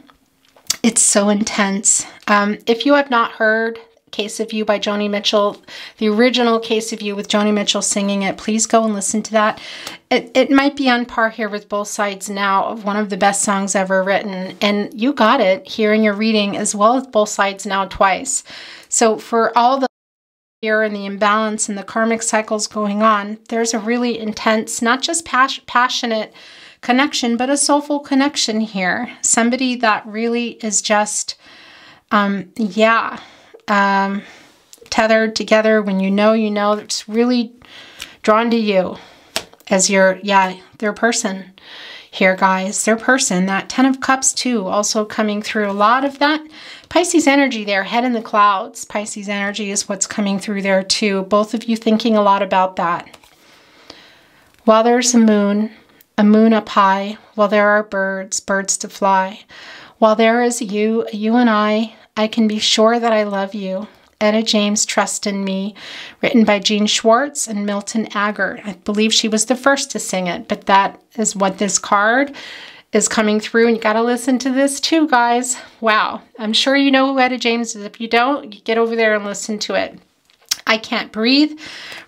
it's so intense. If you have not heard Case of You by Joni Mitchell, the original Case of You with Joni Mitchell singing it, please go and listen to that. It might be on par here with Both Sides Now of one of the best songs ever written. And you got it here in your reading as well as Both Sides Now twice. So for all the fear and the imbalance and the karmic cycles going on, there's a really intense, not just passionate connection, but a soulful connection here. Somebody that really is just, tethered together. When you know, it's really drawn to you as your, their person here, guys. Their person. That Ten of Cups too, also coming through. A lot of that Pisces energy there, head in the clouds. Pisces energy is what's coming through there too. Both of you thinking a lot about that. While there's a moon up high, while there are birds to fly, while there is you and I can be sure that I love you. Etta James, Trust in Me, written by Jean Schwartz and Milton Agar. I believe she was the first to sing it, but that is what this card is coming through, and you got to listen to this too, guys. Wow. I'm sure you know who Etta James is. If you don't, you get over there and listen to it. I can't breathe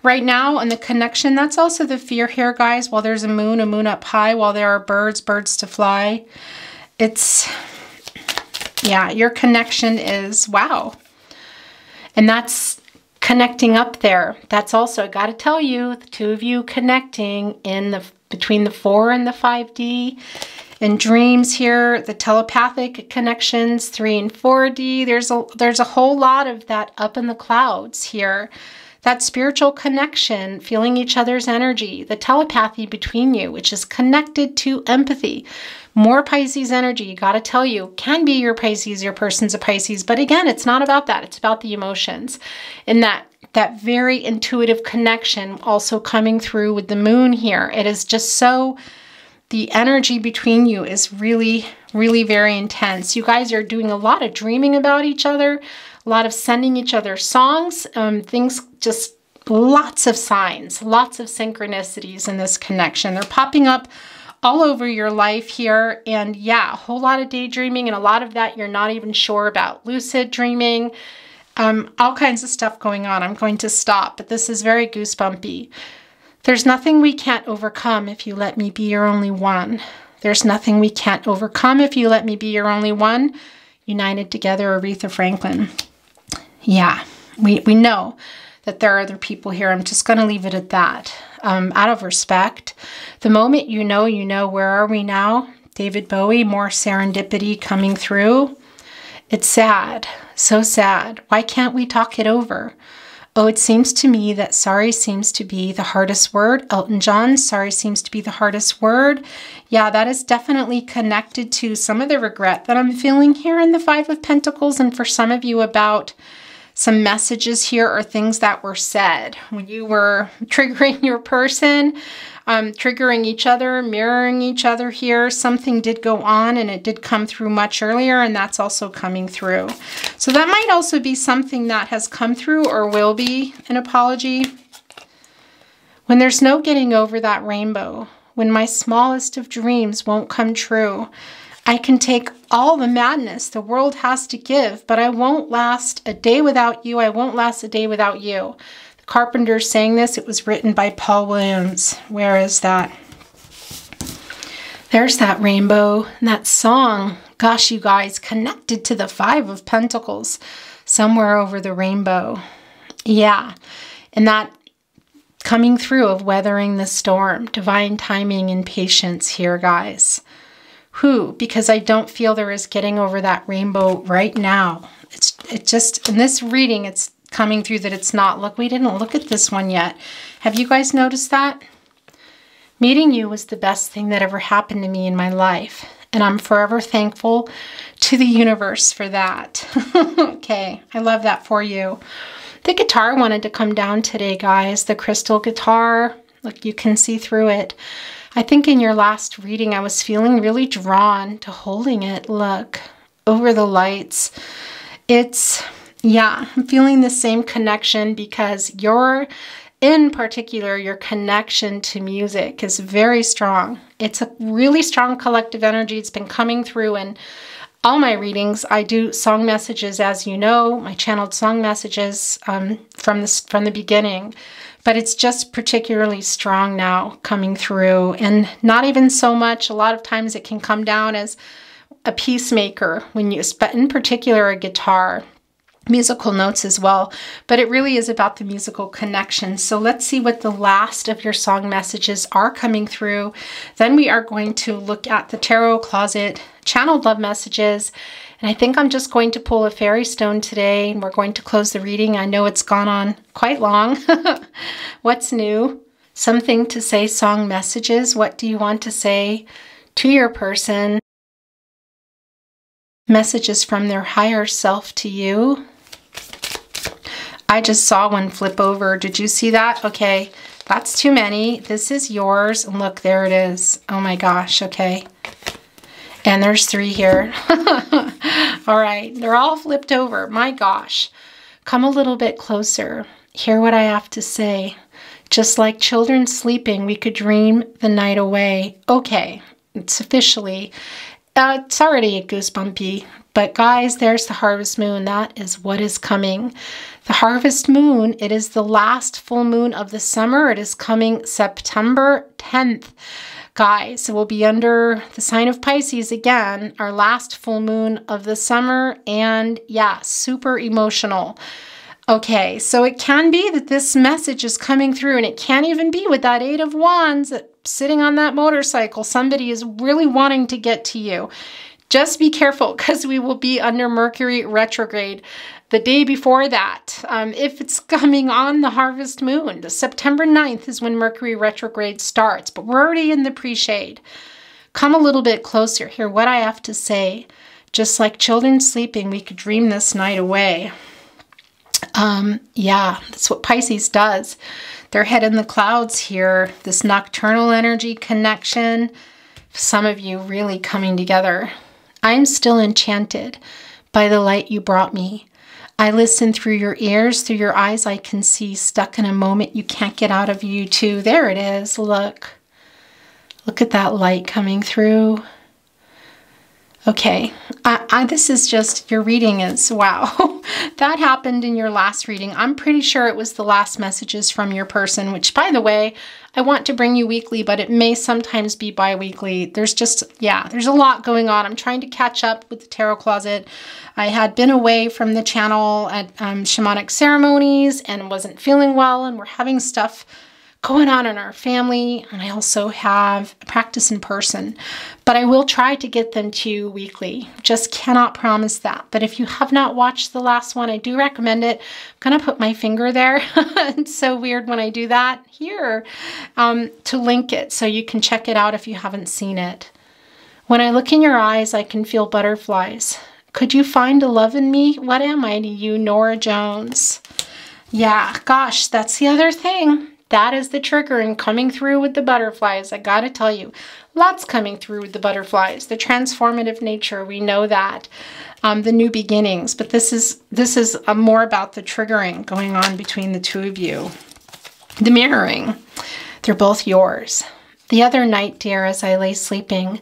right now, and the connection, that's also the fear here, guys. While there's a moon up high, while there are birds to fly. It's, yeah, your connection is, wow. And that's connecting up there. That's also, I got to tell you, the two of you connecting in between the 4 and the 5D. In dreams here, the telepathic connections, 3 and 4D. There's a whole lot of that up in the clouds here. That spiritual connection, feeling each other's energy, the telepathy between you, which is connected to empathy. More Pisces energy, got to tell you, can be your Pisces, your person's a Pisces. But again, it's not about that. It's about the emotions. And that very intuitive connection also coming through with the moon here. It is just so, the energy between you is really, really very intense. You guys are doing a lot of dreaming about each other, a lot of sending each other songs, things, just lots of signs, lots of synchronicities in this connection. They're popping up all over your life here. And yeah, a whole lot of daydreaming, and a lot of that you're not even sure about. Lucid dreaming, all kinds of stuff going on. I'm going to stop, but this is very goosebumpy. There's nothing we can't overcome if you let me be your only one. There's nothing we can't overcome if you let me be your only one. United together, Aretha Franklin. Yeah, we know that there are other people here. I'm just going to leave it at that. Out of respect. The moment you know, where are we now? David Bowie, more serendipity coming through. It's sad, so sad. Why can't we talk it over? Oh, it seems to me that sorry seems to be the hardest word. Elton John, sorry seems to be the hardest word. Yeah, that is definitely connected to some of the regret that I'm feeling here in the Five of Pentacles, and for some of you about some messages here or things that were said when you were triggering your person, triggering each other, mirroring each other here. Something did go on, and it did come through much earlier, and that's also coming through. So that might also be something that has come through or will be an apology. When there's no getting over that rainbow, when my smallest of dreams won't come true, I can take all the madness the world has to give, but I won't last a day without you. I won't last a day without you. The Carpenters sang this. It was written by Paul Williams. Where is that? There's that rainbow, that song. Gosh, you guys, connected to the Five of Pentacles, somewhere over the rainbow. Yeah, and that coming through of weathering the storm, divine timing and patience here, guys. Who? Because I don't feel there is getting over that rainbow right now. It just, in this reading, it's coming through that it's not. Look, we didn't look at this one yet. Have you guys noticed that? Meeting you was the best thing that ever happened to me in my life, and I'm forever thankful to the universe for that. Okay, I love that for you. The guitar wanted to come down today, guys. The crystal guitar, look, you can see through it. I think in your last reading, I was feeling really drawn to holding it. Look, over the lights. Yeah, I'm feeling the same connection because in particular, your connection to music is very strong. It's a really strong collective energy. It's been coming through in all my readings. I do song messages, as you know, my channeled song messages from the beginning. But it's just particularly strong now coming through, and not even so much. A lot of times it can come down as a peacemaker but in particular a guitar, musical notes as well. But it really is about the musical connection. So let's see what the last of your song messages are coming through. Then we are going to look at the tarot closet channeled love messages. And I think I'm just going to pull a fairy stone today, and we're going to close the reading. I know it's gone on quite long. What's new? Something to say, song messages. What do you want to say to your person? Messages from their higher self to you. I just saw one flip over. Did you see that? Okay, that's too many. This is yours. And look, there it is. Oh my gosh, okay. And there's 3 here. All right, they're all flipped over. My gosh. Come a little bit closer. Hear what I have to say. Just like children sleeping, we could dream the night away. Okay, it's officially, it's already a goosebumpy. But guys, there's the harvest moon. That is what is coming. The harvest moon, it is the last full moon of the summer. It is coming September 10th. Guys, we'll be under the sign of Pisces again, our last full moon of the summer, and yeah, super emotional. Okay, so it can be that this message is coming through, and it can't even be with that 8 of Wands sitting on that motorcycle. Somebody is really wanting to get to you. Just be careful, because we will be under Mercury retrograde the day before that. If it's coming on the harvest moon, the September 9th is when Mercury retrograde starts, but we're already in the pre-shade. Come a little bit closer. Hear what I have to say. Just like children sleeping, we could dream this night away. Yeah, that's what Pisces does. Their head in the clouds here. This nocturnal energy connection. Some of you really coming together. I'm still enchanted by the light you brought me. I listen through your ears, through your eyes I can see, stuck in a moment you can't get out of you too. There it is, look. Look at that light coming through. Okay, this is just, your reading is, wow. That happened in your last reading. I'm pretty sure it was the last messages from your person, which, by the way, I want to bring you weekly, but it may sometimes be bi-weekly. There's just, yeah, there's a lot going on. I'm trying to catch up with the Tarot Closet. I had been away from the channel at shamanic ceremonies and wasn't feeling well, and we're having stuff going on in our family, and I also have a practice in person, but I will try to get them to you weekly. Just cannot promise that. But if you have not watched the last one, I do recommend it. I'm gonna put my finger there. It's so weird when I do that here, to link it so you can check it out if you haven't seen it. When I look in your eyes, I can feel butterflies. Could you find a love in me? What am I to you, Nora Jones? Yeah, gosh, that's the other thing. That is the triggering coming through with the butterflies. I gotta tell you, lots coming through with the butterflies. The transformative nature, we know that. The new beginnings, but this is more about the triggering going on between the two of you. The mirroring, they're both yours. The other night, dear, as I lay sleeping,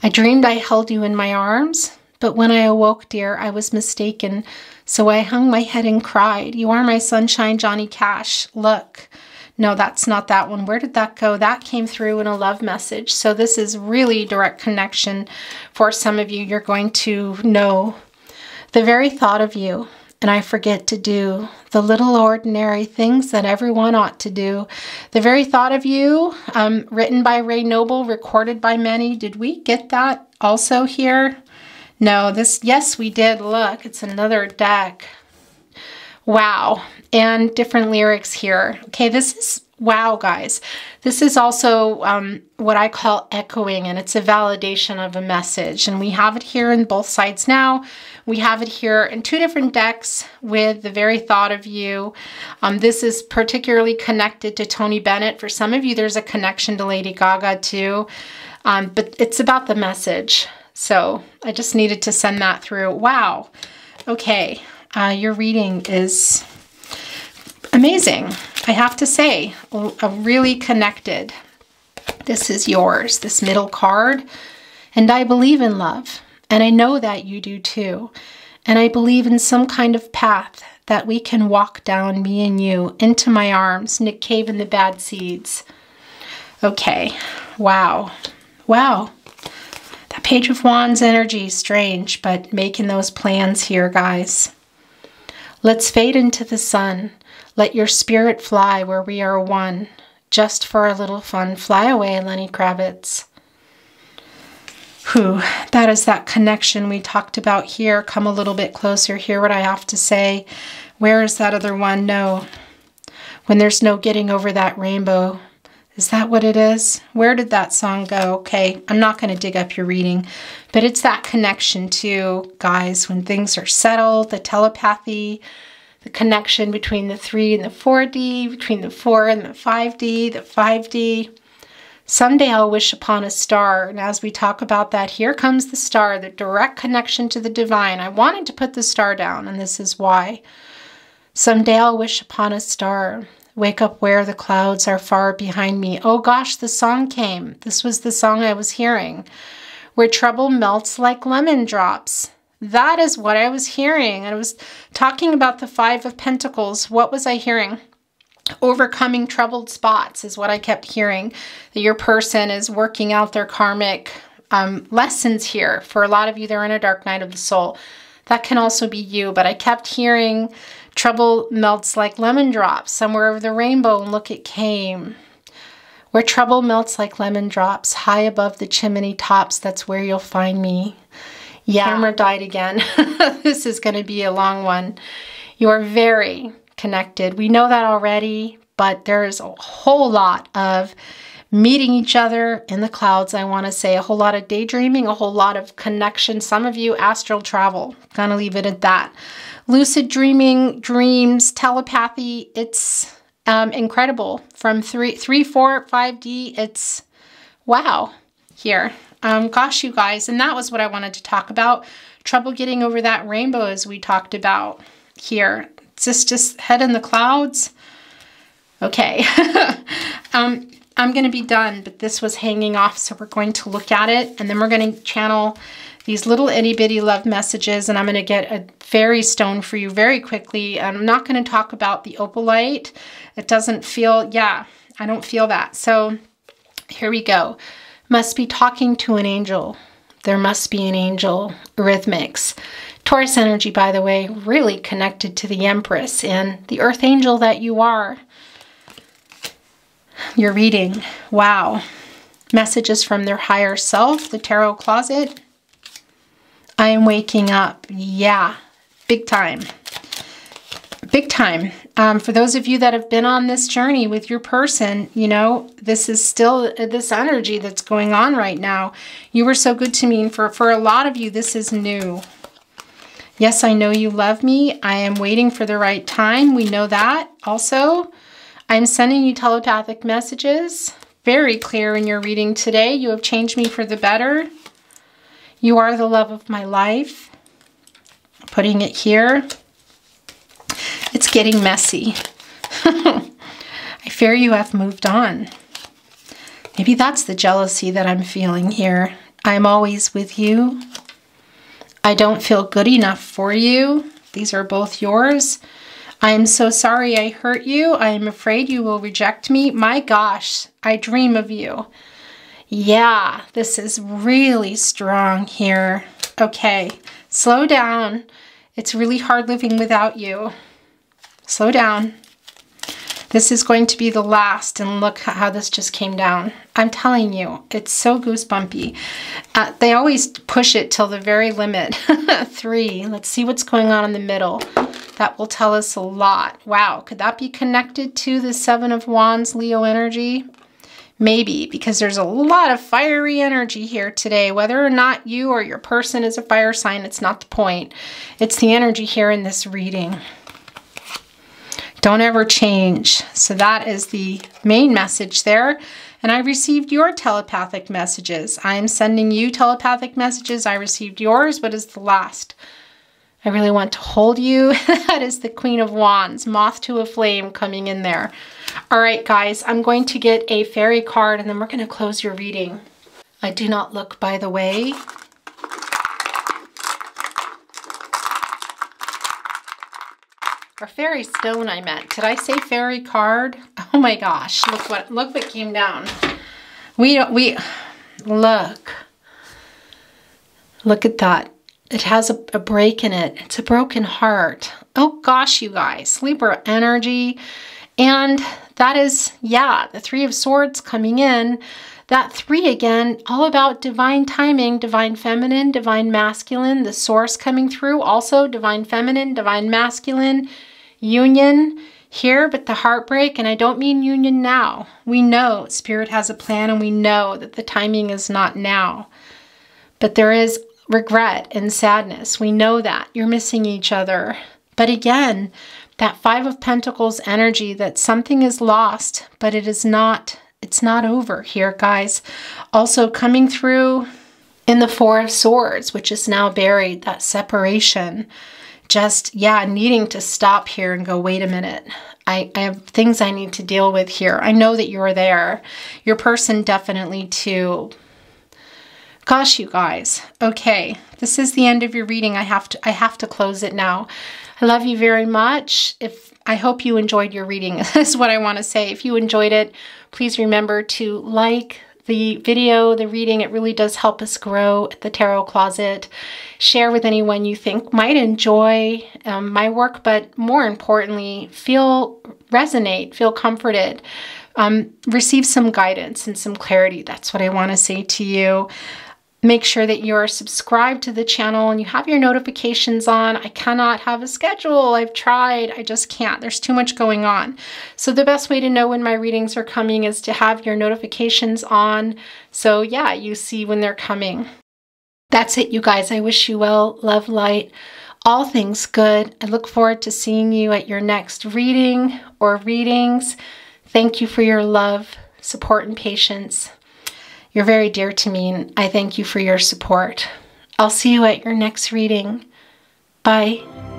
I dreamed I held you in my arms, but when I awoke, dear, I was mistaken. So I hung my head and cried. You are my sunshine, Johnny Cash. Look. No, that's not that one. Where did that go? That came through in a love message. So this is really direct connection for some of you. You're going to know the very thought of you, and I forget to do the little ordinary things that everyone ought to do. The very thought of you, written by Ray Noble, recorded by many. Did we get that also here? No, yes, we did. Look, it's another deck. Wow. And different lyrics here. Okay, this is Wow, guys. This is also what I call echoing, and it's a validation of a message. And we have it here in both sides now. We have it here in 2 different decks with the very thought of you. This is particularly connected to Tony Bennett. For some of you, there's a connection to Lady Gaga too. But it's about the message. So I just needed to send that through. Wow. Okay. Your reading is amazing. I have to say, really connected. This is yours, this middle card. And I believe in love. And I know that you do too. And I believe in some kind of path that we can walk down, me and you, into my arms. Nick Cave and the Bad Seeds. Okay. Wow. Wow. That Page of Wands energy, strange, but making those plans here, guys. Let's fade into the sun. Let your spirit fly where we are one. Just for a little fun. Fly away, Lenny Kravitz. Whew, that is that connection we talked about here. Come a little bit closer. Hear what I have to say. Where is that other one? No. When there's no getting over that rainbow. Is that what it is? Where did that song go? Okay, I'm not going to dig up your reading, but it's that connection too, guys, when things are settled, the telepathy, the connection between the 3 and the 4D, between the 4 and the 5D, the 5D. Someday I'll wish upon a star, and as we talk about that, here comes the star, the direct connection to the divine. I wanted to put the star down, and this is why. Someday I'll wish upon a star. Wake up where the clouds are far behind me. Oh gosh, the song came. This was the song I was hearing. Where trouble melts like lemon drops. That is what I was hearing. And I was talking about the 5 of Pentacles. What was I hearing? Overcoming troubled spots is what I kept hearing. That your person is working out their karmic lessons here. For a lot of you, they're in a dark night of the soul. That can also be you. But I kept hearing trouble melts like lemon drops. Somewhere over the rainbow, and look, it came. Where trouble melts like lemon drops, high above the chimney tops, that's where you'll find me. Yeah. Camera died again. This is going to be a long one. You are very connected. We know that already, but there's a whole lot of meeting each other in the clouds, I want to say. A whole lot of daydreaming, a whole lot of connection. Some of you, astral travel. Gonna leave it at that. Lucid dreaming, dreams, telepathy. It's incredible. From 3, 4, 5D, it's wow here. Gosh, you guys, and that was what I wanted to talk about. Trouble getting over that rainbow, as we talked about here. Is this just head in the clouds? Okay. I'm going to be done, but this was hanging off, so we're going to look at it, and then we're going to channel these little itty-bitty love messages, and I'm going to get a fairy stone for you very quickly. I'm not going to talk about the opalite. It doesn't feel, yeah, I don't feel that. So here we go. Must be talking to an angel. There must be an angel. Rhythmics. Taurus energy, by the way, really connected to the Empress and the earth angel that you are. Your reading. Wow. Messages from their higher self, the tarot closet. I am waking up. Yeah. Big time. Big time. For those of you that have been on this journey with your person, you know, this is still this energy that's going on right now. You were so good to me. And for a lot of you, this is new. Yes, I know you love me. I am waiting for the right time. We know that. Also, I'm sending you telepathic messages. Very clear in your reading today. You have changed me for the better. You are the love of my life. Putting it here. It's getting messy. I fear you have moved on. Maybe that's the jealousy that I'm feeling here. I'm always with you. I don't feel good enough for you. These are both yours. I am so sorry I hurt you. I am afraid you will reject me. My gosh, I dream of you. Yeah, this is really strong here. Okay, slow down. It's really hard living without you. Slow down. This is going to be the last, and look how this just came down. I'm telling you, it's so goosebumpy. They always push it till the very limit. 3. Let's see what's going on in the middle. That will tell us a lot. Wow, could that be connected to the Seven of Wands Leo energy? Maybe, because there's a lot of fiery energy here today. Whether or not you or your person is a fire sign, it's not the point. It's the energy here in this reading. Don't ever change. So that is the main message there. And I received your telepathic messages. I'm sending you telepathic messages. I received yours. What is the last? I really want to hold you. That is the Queen of Wands, moth to a flame coming in there. All right, guys, I'm going to get a fairy card and then we're going to close your reading. I do not look, by the way. Or fairy stone, I meant. Did I say fairy card? Oh my gosh, look what came down. Look at that. It has a break in it. It's a broken heart. Oh gosh, you guys, Libra energy. And that is, yeah, the Three of Swords coming in. That 3 again, all about divine timing, divine feminine, divine masculine, the source coming through, also divine feminine, divine masculine, union here, but the heartbreak, and I don't mean union now. We know Spirit has a plan and we know that the timing is not now. But there is regret and sadness. We know that. You're missing each other. But again, that Five of Pentacles energy, that something is lost, but it's not over here, guys. Also coming through in the Four of Swords, which is now buried, that separation. Just, yeah, needing to stop here and go, wait a minute. I have things I need to deal with here. I know that you're there. Your person definitely too. Gosh, you guys. Okay, this is the end of your reading. I have to close it now. I love you very much. I hope you enjoyed your reading. Is what I want to say. If you enjoyed it, please remember to like the video, the reading. It really does help us grow at the Tarot Closet. Share with anyone you think might enjoy my work, but more importantly, resonate, feel comforted, receive some guidance and some clarity. That's what I want to say to you. Make sure that you're subscribed to the channel and you have your notifications on. I cannot have a schedule. I've tried. I just can't. There's too much going on. So the best way to know when my readings are coming is to have your notifications on. So yeah, you see when they're coming. That's it, you guys. I wish you well, love, light, all things good. I look forward to seeing you at your next reading or readings. Thank you for your love, support, and patience. You're very dear to me, and I thank you for your support. I'll see you at your next reading. Bye.